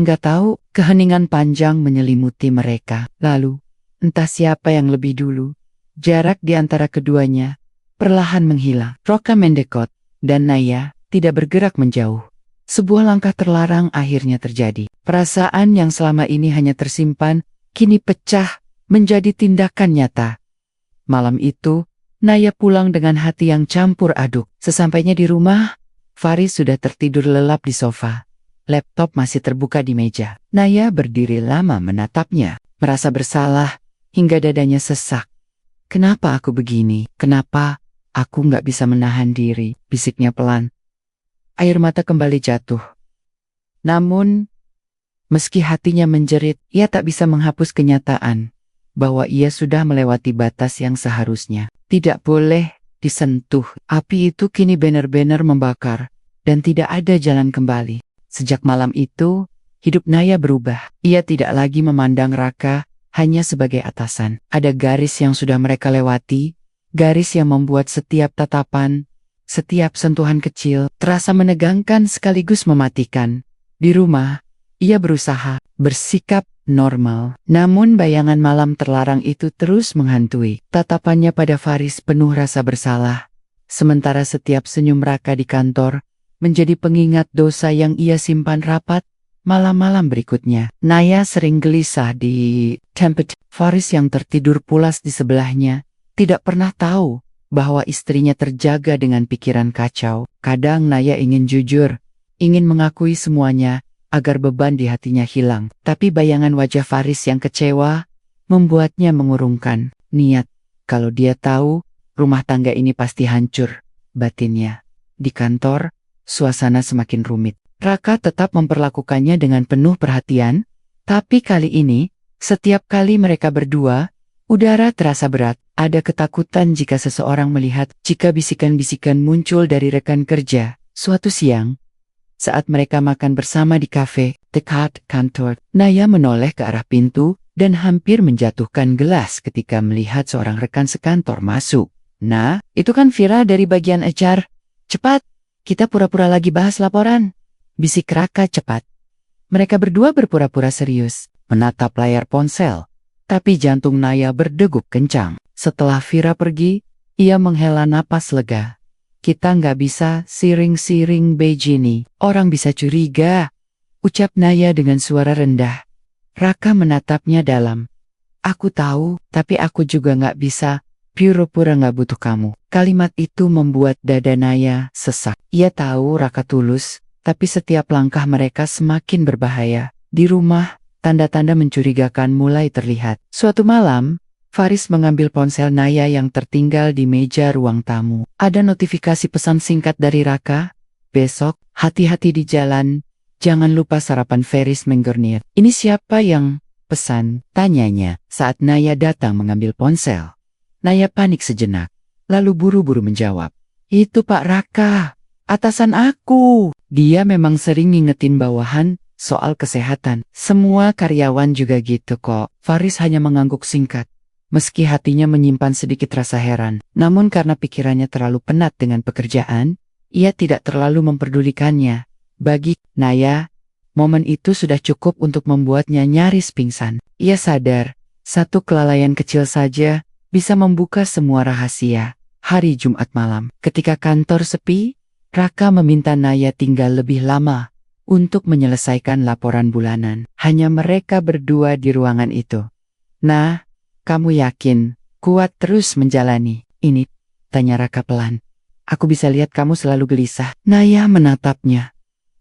nggak tahu." Keheningan panjang menyelimuti mereka. Lalu, entah siapa yang lebih dulu, jarak di antara keduanya perlahan menghilang. Raka mendekot, dan Naya tidak bergerak menjauh. Sebuah langkah terlarang akhirnya terjadi. Perasaan yang selama ini hanya tersimpan, kini pecah menjadi tindakan nyata. Malam itu, Naya pulang dengan hati yang campur aduk. Sesampainya di rumah, Faris sudah tertidur lelap di sofa. Laptop masih terbuka di meja. Naya berdiri lama menatapnya, merasa bersalah hingga dadanya sesak. "Kenapa aku begini? Kenapa aku nggak bisa menahan diri?" bisiknya pelan. Air mata kembali jatuh. Namun, meski hatinya menjerit, ia tak bisa menghapus kenyataan bahwa ia sudah melewati batas yang seharusnya tidak boleh disentuh. Api itu kini benar-benar membakar dan tidak ada jalan kembali. Sejak malam itu, hidup Naya berubah. Ia tidak lagi memandang Raka hanya sebagai atasan. Ada garis yang sudah mereka lewati, garis yang membuat setiap tatapan, setiap sentuhan kecil terasa menegangkan sekaligus mematikan. Di rumah, ia berusaha bersikap normal. Namun bayangan malam terlarang itu terus menghantui. Tatapannya pada Faris penuh rasa bersalah. Sementara setiap senyum Raka di kantor menjadi pengingat dosa yang ia simpan rapat. Malam-malam berikutnya, Naya sering gelisah di tempat. Faris yang tertidur pulas di sebelahnya tidak pernah tahu bahwa istrinya terjaga dengan pikiran kacau. Kadang Naya ingin jujur, ingin mengakui semuanya agar beban di hatinya hilang. Tapi bayangan wajah Faris yang kecewa membuatnya mengurungkan niat. Kalau dia tahu, rumah tangga ini pasti hancur batinnya. Di kantor, suasana semakin rumit. Raka tetap memperlakukannya dengan penuh perhatian, tapi kali ini, setiap kali mereka berdua, udara terasa berat. Ada ketakutan jika seseorang melihat, jika bisikan-bisikan muncul dari rekan kerja. Suatu siang, saat mereka makan bersama di kafe dekat kantor, Naya menoleh ke arah pintu dan hampir menjatuhkan gelas ketika melihat seorang rekan sekantor masuk. "Nah, itu kan Vira dari bagian HR. Cepat, kita pura-pura lagi bahas laporan," bisik Raka cepat. Mereka berdua berpura-pura serius, menatap layar ponsel. Tapi jantung Naya berdegup kencang. Setelah Vira pergi, ia menghela napas lega. "Kita nggak bisa siring-siring begini. Orang bisa curiga," ucap Naya dengan suara rendah. Raka menatapnya dalam. "Aku tahu, tapi aku juga nggak bisa pura-pura nggak butuh kamu." Kalimat itu membuat dada Naya sesak. Ia tahu Raka tulus, tapi setiap langkah mereka semakin berbahaya. Di rumah, tanda-tanda mencurigakan mulai terlihat. Suatu malam, Faris mengambil ponsel Naya yang tertinggal di meja ruang tamu. Ada notifikasi pesan singkat dari Raka. "Besok, hati-hati di jalan. Jangan lupa sarapan Faris Menggornir." "Ini siapa yang pesan?" tanyanya saat Naya datang mengambil ponsel. Naya panik sejenak, lalu buru-buru menjawab. "Itu Pak Raka, atasan aku." Dia memang sering ngingetin bawahan soal kesehatan. "Semua karyawan juga gitu kok." Faris hanya mengangguk singkat. Meski hatinya menyimpan sedikit rasa heran, namun karena pikirannya terlalu penat dengan pekerjaan, ia tidak terlalu memperdulikannya. Bagi Naya, momen itu sudah cukup untuk membuatnya nyaris pingsan. Ia sadar, satu kelalaian kecil saja bisa membuka semua rahasia. Hari Jumat malam, ketika kantor sepi, Raka meminta Naya tinggal lebih lama untuk menyelesaikan laporan bulanan. Hanya mereka berdua di ruangan itu. "Nah, kamu yakin kuat terus menjalani ini?" tanya Raka pelan. "Aku bisa lihat kamu selalu gelisah." Naya menatapnya,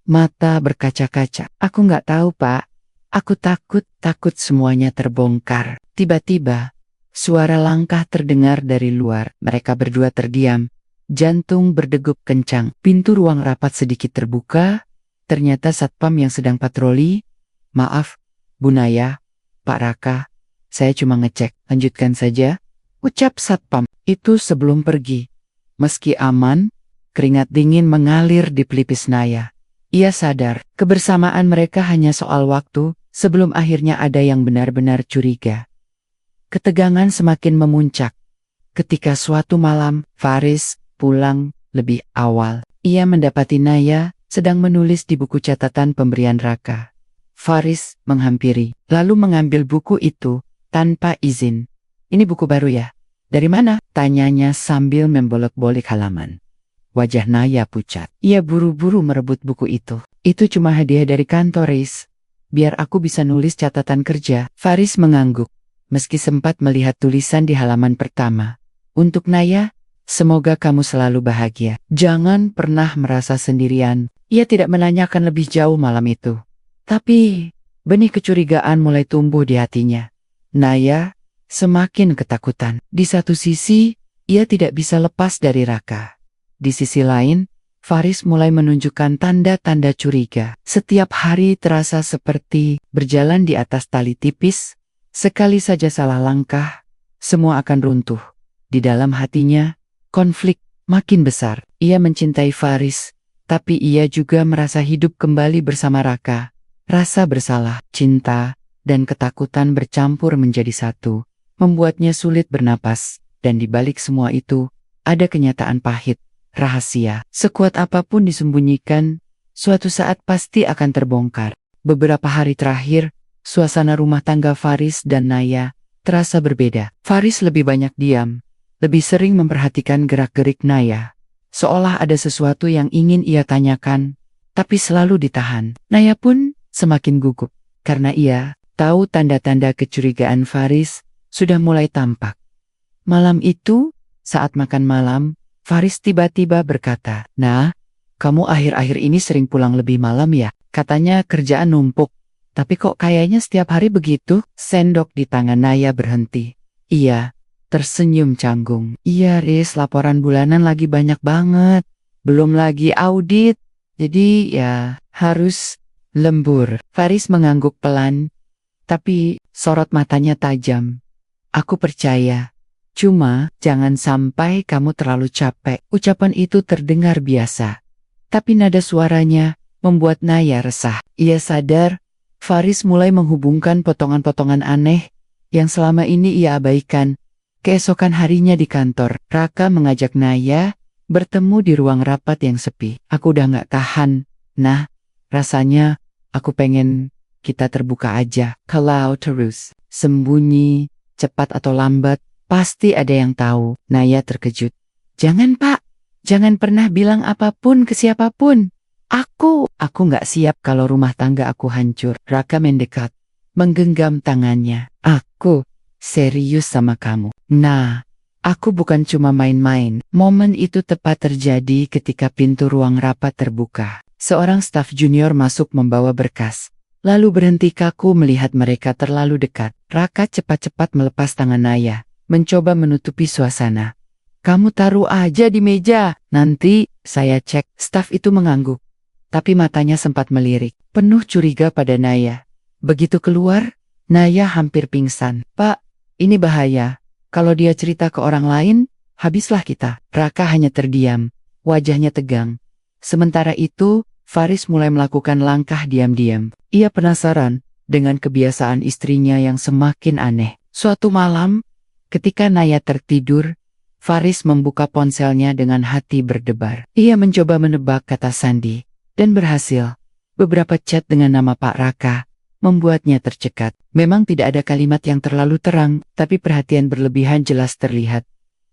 mata berkaca-kaca. "Aku nggak tahu, Pak. Aku takut semuanya terbongkar." Tiba-tiba, suara langkah terdengar dari luar. Mereka berdua terdiam. Jantung berdegup kencang. Pintu ruang rapat sedikit terbuka, ternyata satpam yang sedang patroli. Maaf, Bu Naya, Pak Raka, saya cuma ngecek, lanjutkan saja, ucap satpam itu sebelum pergi. Meski aman, keringat dingin mengalir di pelipis Naya. Ia sadar, kebersamaan mereka hanya soal waktu, sebelum akhirnya ada yang benar-benar curiga. Ketegangan semakin memuncak. Ketika suatu malam, Faris pulang lebih awal. Ia mendapati Naya sedang menulis di buku catatan pemberian Raka. Faris menghampiri, lalu mengambil buku itu tanpa izin. Ini buku baru ya? Dari mana? Tanyanya sambil membolak-balik halaman. Wajah Naya pucat. Ia buru-buru merebut buku itu. Itu cuma hadiah dari kantor, Riz. Biar aku bisa nulis catatan kerja. Faris mengangguk, meski sempat melihat tulisan di halaman pertama. Untuk Naya, semoga kamu selalu bahagia. Jangan pernah merasa sendirian. Ia tidak menanyakan lebih jauh malam itu. Tapi, benih kecurigaan mulai tumbuh di hatinya. Naya semakin ketakutan. Di satu sisi, ia tidak bisa lepas dari Raka. Di sisi lain, Faris mulai menunjukkan tanda-tanda curiga. Setiap hari terasa seperti berjalan di atas tali tipis. Sekali saja salah langkah, semua akan runtuh. Di dalam hatinya, konflik makin besar. Ia mencintai Faris, tapi ia juga merasa hidup kembali bersama Raka. Rasa bersalah, cinta, dan ketakutan bercampur menjadi satu, membuatnya sulit bernapas. Dan di balik semua itu, ada kenyataan pahit, rahasia. Sekuat apapun disembunyikan, suatu saat pasti akan terbongkar. Beberapa hari terakhir, suasana rumah tangga Faris dan Naya terasa berbeda. Faris lebih banyak diam, lebih sering memperhatikan gerak-gerik Naya. Seolah ada sesuatu yang ingin ia tanyakan, tapi selalu ditahan. Naya pun semakin gugup, karena ia tahu tanda-tanda kecurigaan Faris sudah mulai tampak. Malam itu, saat makan malam, Faris tiba-tiba berkata, "Nah, kamu akhir-akhir ini sering pulang lebih malam ya? Katanya kerjaan numpuk, tapi kok kayaknya setiap hari begitu?" Sendok di tangan Naya berhenti. Ia tersenyum canggung. "Iya, Riz, laporan bulanan lagi banyak banget. Belum lagi audit, jadi ya harus lembur." Faris mengangguk pelan, tapi sorot matanya tajam. "Aku percaya. Cuma, jangan sampai kamu terlalu capek." Ucapan itu terdengar biasa, tapi nada suaranya membuat Naya resah. Ia sadar, Faris mulai menghubungkan potongan-potongan aneh yang selama ini ia abaikan. Keesokan harinya di kantor, Raka mengajak Naya bertemu di ruang rapat yang sepi. "Aku udah gak tahan, nah, rasanya aku pengen kita terbuka aja. Kalau terus sembunyi, cepat atau lambat, pasti ada yang tahu." Naya terkejut. "Jangan, Pak. Jangan pernah bilang apapun ke siapapun. Aku gak siap kalau rumah tangga aku hancur." Raka mendekat, menggenggam tangannya. "Aku serius sama kamu. Nah, aku bukan cuma main-main." Momen itu tepat terjadi ketika pintu ruang rapat terbuka. Seorang staf junior masuk membawa berkas, lalu berhenti kaku melihat mereka terlalu dekat. Raka cepat-cepat melepas tangan Naya, mencoba menutupi suasana. "Kamu taruh aja di meja, nanti saya cek." Staf itu mengangguk, tapi matanya sempat melirik, penuh curiga pada Naya. Begitu keluar, Naya hampir pingsan. "Pak, ini bahaya. Kalau dia cerita ke orang lain, habislah kita." Raka hanya terdiam, wajahnya tegang. Sementara itu, Faris mulai melakukan langkah diam-diam. Ia penasaran dengan kebiasaan istrinya yang semakin aneh. Suatu malam, ketika Naya tertidur, Faris membuka ponselnya dengan hati berdebar. Ia mencoba menebak kata sandi, dan berhasil. Beberapa chat dengan nama Pak Raka membuatnya tercekat. Memang tidak ada kalimat yang terlalu terang, tapi perhatian berlebihan jelas terlihat.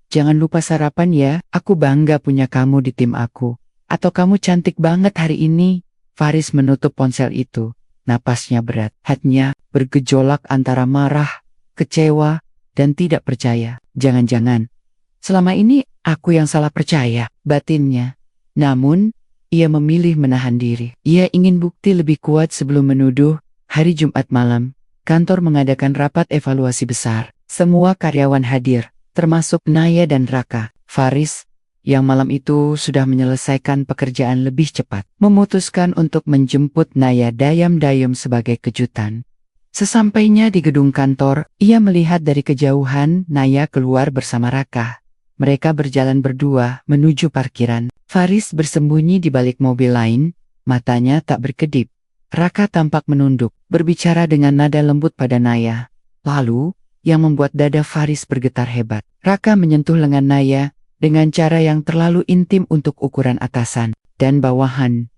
"Jangan lupa sarapan ya, aku bangga punya kamu di tim aku." Atau "Kamu cantik banget hari ini." Faris menutup ponsel itu. Napasnya berat. Hatinya bergejolak antara marah, kecewa, dan tidak percaya. Jangan-jangan selama ini aku yang salah percaya, batinnya. Namun, ia memilih menahan diri. Ia ingin bukti lebih kuat sebelum menuduh. Hari Jumat malam, kantor mengadakan rapat evaluasi besar. Semua karyawan hadir, termasuk Naya dan Raka. Faris yang malam itu sudah menyelesaikan pekerjaan lebih cepat, memutuskan untuk menjemput Naya dayam-dayam sebagai kejutan. Sesampainya di gedung kantor, ia melihat dari kejauhan Naya keluar bersama Raka. Mereka berjalan berdua menuju parkiran. Faris bersembunyi di balik mobil lain, matanya tak berkedip. Raka tampak menunduk, berbicara dengan nada lembut pada Naya. Lalu, yang membuat dada Faris bergetar hebat. Raka menyentuh lengan Naya dengan cara yang terlalu intim untuk ukuran atasan dan bawahan.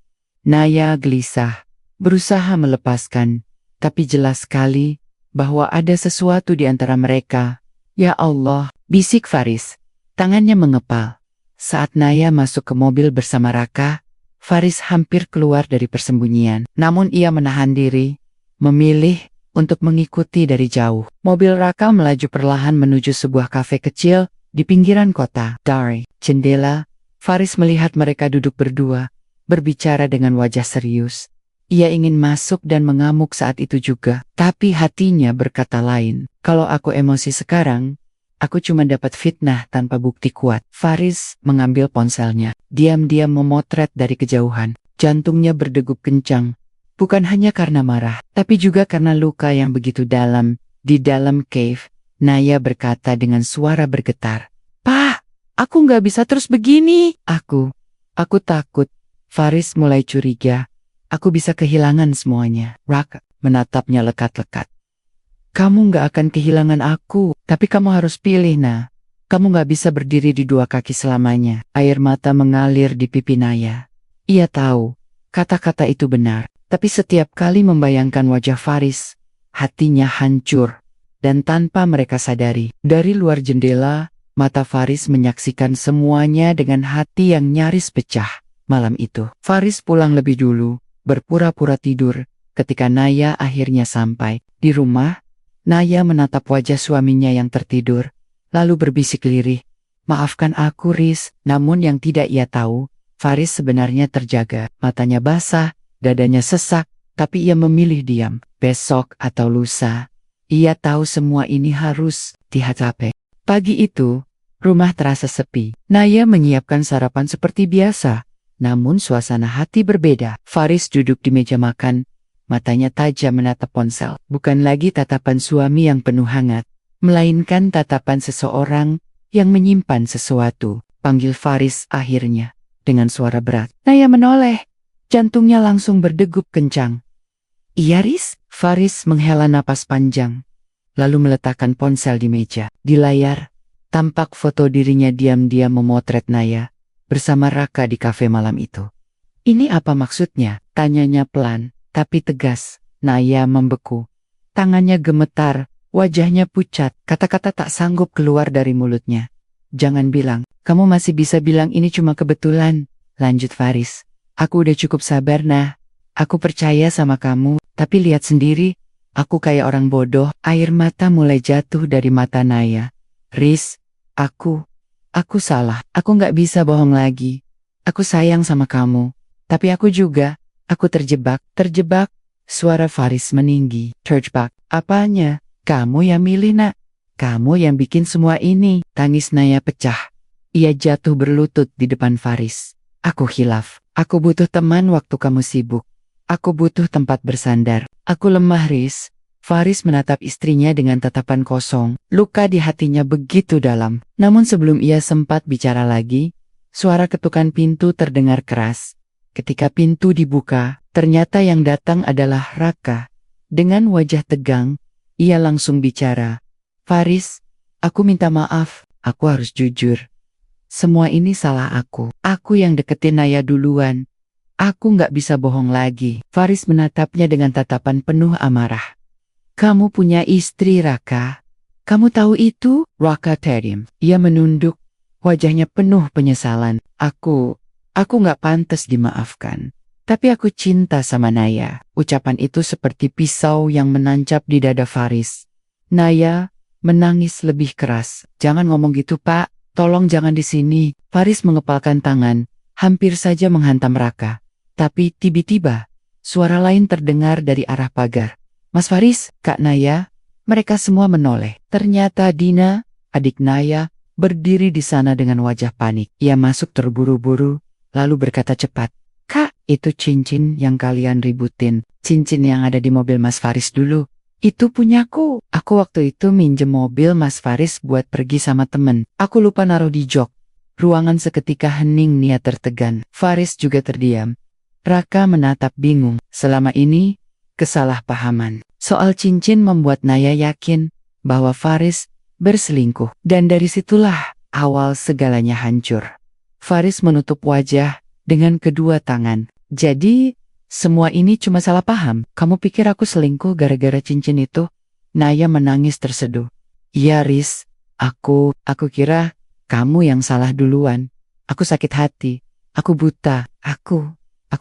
Naya gelisah, berusaha melepaskan, tapi jelas sekali bahwa ada sesuatu di antara mereka. Ya Allah, bisik Faris. Tangannya mengepal. Saat Naya masuk ke mobil bersama Raka, Faris hampir keluar dari persembunyian. Namun ia menahan diri, memilih untuk mengikuti dari jauh. Mobil Raka melaju perlahan menuju sebuah kafe kecil di pinggiran kota. Dari jendela, Faris melihat mereka duduk berdua, berbicara dengan wajah serius. Ia ingin masuk dan mengamuk saat itu juga, tapi hatinya berkata lain. Kalau aku emosi sekarang, aku cuma dapat fitnah tanpa bukti kuat. Faris mengambil ponselnya, diam-diam memotret dari kejauhan. Jantungnya berdegup kencang, bukan hanya karena marah, tapi juga karena luka yang begitu dalam. Di dalam cave, Naya berkata dengan suara bergetar, "Pak, aku nggak bisa terus begini." Aku takut. Faris mulai curiga. Aku bisa kehilangan semuanya. Raka menatapnya lekat-lekat. Kamu nggak akan kehilangan aku, tapi kamu harus pilih, Nah. Kamu nggak bisa berdiri di dua kaki selamanya. Air mata mengalir di pipi Naya. Ia tahu, kata-kata itu benar, tapi setiap kali membayangkan wajah Faris, hatinya hancur. Dan tanpa mereka sadari, dari luar jendela, mata Faris menyaksikan semuanya dengan hati yang nyaris pecah. Malam itu, Faris pulang lebih dulu, berpura-pura tidur. Ketika Naya akhirnya sampai di rumah, Naya menatap wajah suaminya yang tertidur, lalu berbisik lirih, "Maafkan aku, Riz." Namun yang tidak ia tahu, Faris sebenarnya terjaga. Matanya basah, dadanya sesak, tapi ia memilih diam. Besok atau lusa, ia tahu semua ini harus dihadapi. Pagi itu, rumah terasa sepi. Naya menyiapkan sarapan seperti biasa. Namun suasana hati berbeda. Faris duduk di meja makan, matanya tajam menatap ponsel. Bukan lagi tatapan suami yang penuh hangat, melainkan tatapan seseorang yang menyimpan sesuatu. Panggil Faris akhirnya, dengan suara berat. Naya menoleh, jantungnya langsung berdegup kencang. "Iya, Riz?" Faris menghela napas panjang, lalu meletakkan ponsel di meja. Di layar, tampak foto dirinya diam-diam memotret Naya bersama Raka di kafe malam itu. "Ini apa maksudnya?" tanyanya pelan, tapi tegas. Naya membeku. Tangannya gemetar, wajahnya pucat, kata-kata tak sanggup keluar dari mulutnya. "Jangan bilang, kamu masih bisa bilang ini cuma kebetulan," lanjut Faris. "Aku udah cukup sabar, Nah. Aku percaya sama kamu, tapi lihat sendiri, aku kayak orang bodoh." Air mata mulai jatuh dari mata Naya. "Riz, Aku salah. Aku nggak bisa bohong lagi. Aku sayang sama kamu. Tapi aku terjebak. Terjebak?" Suara Faris meninggi. "Terjebak? Apanya? Kamu yang milih, Nak. Kamu yang bikin semua ini." Tangis Naya pecah. Ia jatuh berlutut di depan Faris. "Aku khilaf. Aku butuh teman waktu kamu sibuk. Aku butuh tempat bersandar. Aku lemah, Riz." Faris menatap istrinya dengan tatapan kosong. Luka di hatinya begitu dalam. Namun sebelum ia sempat bicara lagi, suara ketukan pintu terdengar keras. Ketika pintu dibuka, ternyata yang datang adalah Raka. Dengan wajah tegang, ia langsung bicara. "Faris, aku minta maaf. Aku harus jujur. Semua ini salah aku. Aku yang deketin Naya duluan. Aku nggak bisa bohong lagi." Faris menatapnya dengan tatapan penuh amarah. "Kamu punya istri, Raka. Kamu tahu itu?" Raka terdiam. Ia menunduk, wajahnya penuh penyesalan. Aku nggak pantas dimaafkan. Tapi aku cinta sama Naya." Ucapan itu seperti pisau yang menancap di dada Faris. Naya menangis lebih keras. "Jangan ngomong gitu, Pak. Tolong jangan di sini." Faris mengepalkan tangan, hampir saja menghantam Raka. Tapi tiba-tiba, suara lain terdengar dari arah pagar. "Mas Faris, Kak Naya." Mereka semua menoleh. Ternyata Dina, adik Naya, berdiri di sana dengan wajah panik. Ia masuk terburu-buru, lalu berkata cepat, "Kak, itu cincin yang kalian ributin. Cincin yang ada di mobil Mas Faris dulu. Itu punyaku. Aku waktu itu minjem mobil Mas Faris buat pergi sama temen. Aku lupa naruh di jok." Ruangan seketika hening, Nia tertegan. Faris juga terdiam. Raka menatap bingung. Selama ini, kesalahpahaman soal cincin membuat Naya yakin bahwa Faris berselingkuh. Dan dari situlah awal segalanya hancur. Faris menutup wajah dengan kedua tangan. "Jadi, semua ini cuma salah paham. Kamu pikir aku selingkuh gara-gara cincin itu?" Naya menangis terseduh. "Iya, Riz. Aku kira kamu yang salah duluan. Aku sakit hati. Aku buta. Aku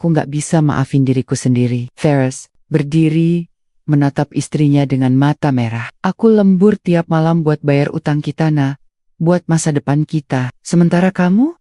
nggak bisa maafin diriku sendiri." Faris berdiri, menatap istrinya dengan mata merah. "Aku lembur tiap malam buat bayar utang kita, Nah. Buat masa depan kita. Sementara kamu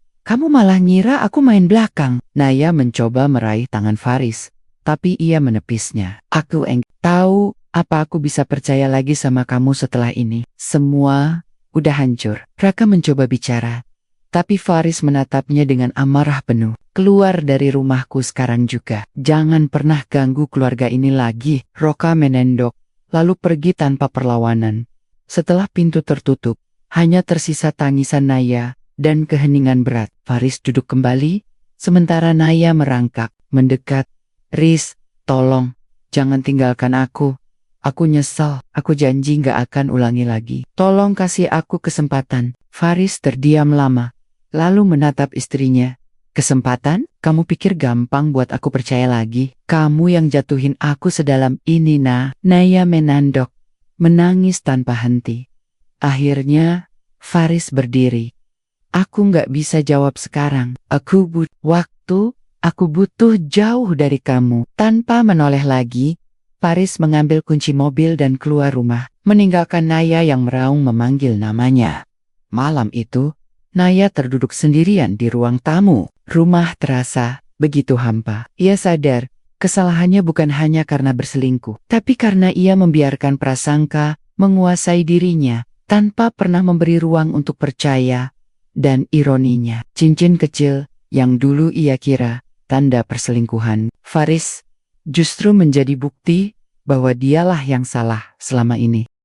malah ngira aku main belakang." Naya mencoba meraih tangan Faris, tapi ia menepisnya. "Aku tahu apa aku bisa percaya lagi sama kamu setelah ini. Semua udah hancur." Raka mencoba bicara, tapi Faris menatapnya dengan amarah penuh. "Keluar dari rumahku sekarang juga. Jangan pernah ganggu keluarga ini lagi." Raka menendok, lalu pergi tanpa perlawanan. Setelah pintu tertutup, hanya tersisa tangisan Naya dan keheningan berat. Faris duduk kembali, sementara Naya merangkak, mendekat. "Riz, tolong, jangan tinggalkan aku. Aku nyesal, aku janji gak akan ulangi lagi. Tolong kasih aku kesempatan." Faris terdiam lama, lalu menatap istrinya. "Kesempatan? Kamu pikir gampang buat aku percaya lagi? Kamu yang jatuhin aku sedalam ini, Nah." Naya menandok, menangis tanpa henti. Akhirnya, Faris berdiri. "Aku nggak bisa jawab sekarang. Aku butuh waktu, aku butuh jauh dari kamu." Tanpa menoleh lagi, Faris mengambil kunci mobil dan keluar rumah, meninggalkan Naya yang meraung memanggil namanya. Malam itu, Naya terduduk sendirian di ruang tamu. Rumah terasa begitu hampa. Ia sadar, kesalahannya bukan hanya karena berselingkuh, tapi karena ia membiarkan prasangka menguasai dirinya, tanpa pernah memberi ruang untuk percaya. Dan ironinya, cincin kecil yang dulu ia kira tanda perselingkuhan Faris justru menjadi bukti bahwa dialah yang salah selama ini.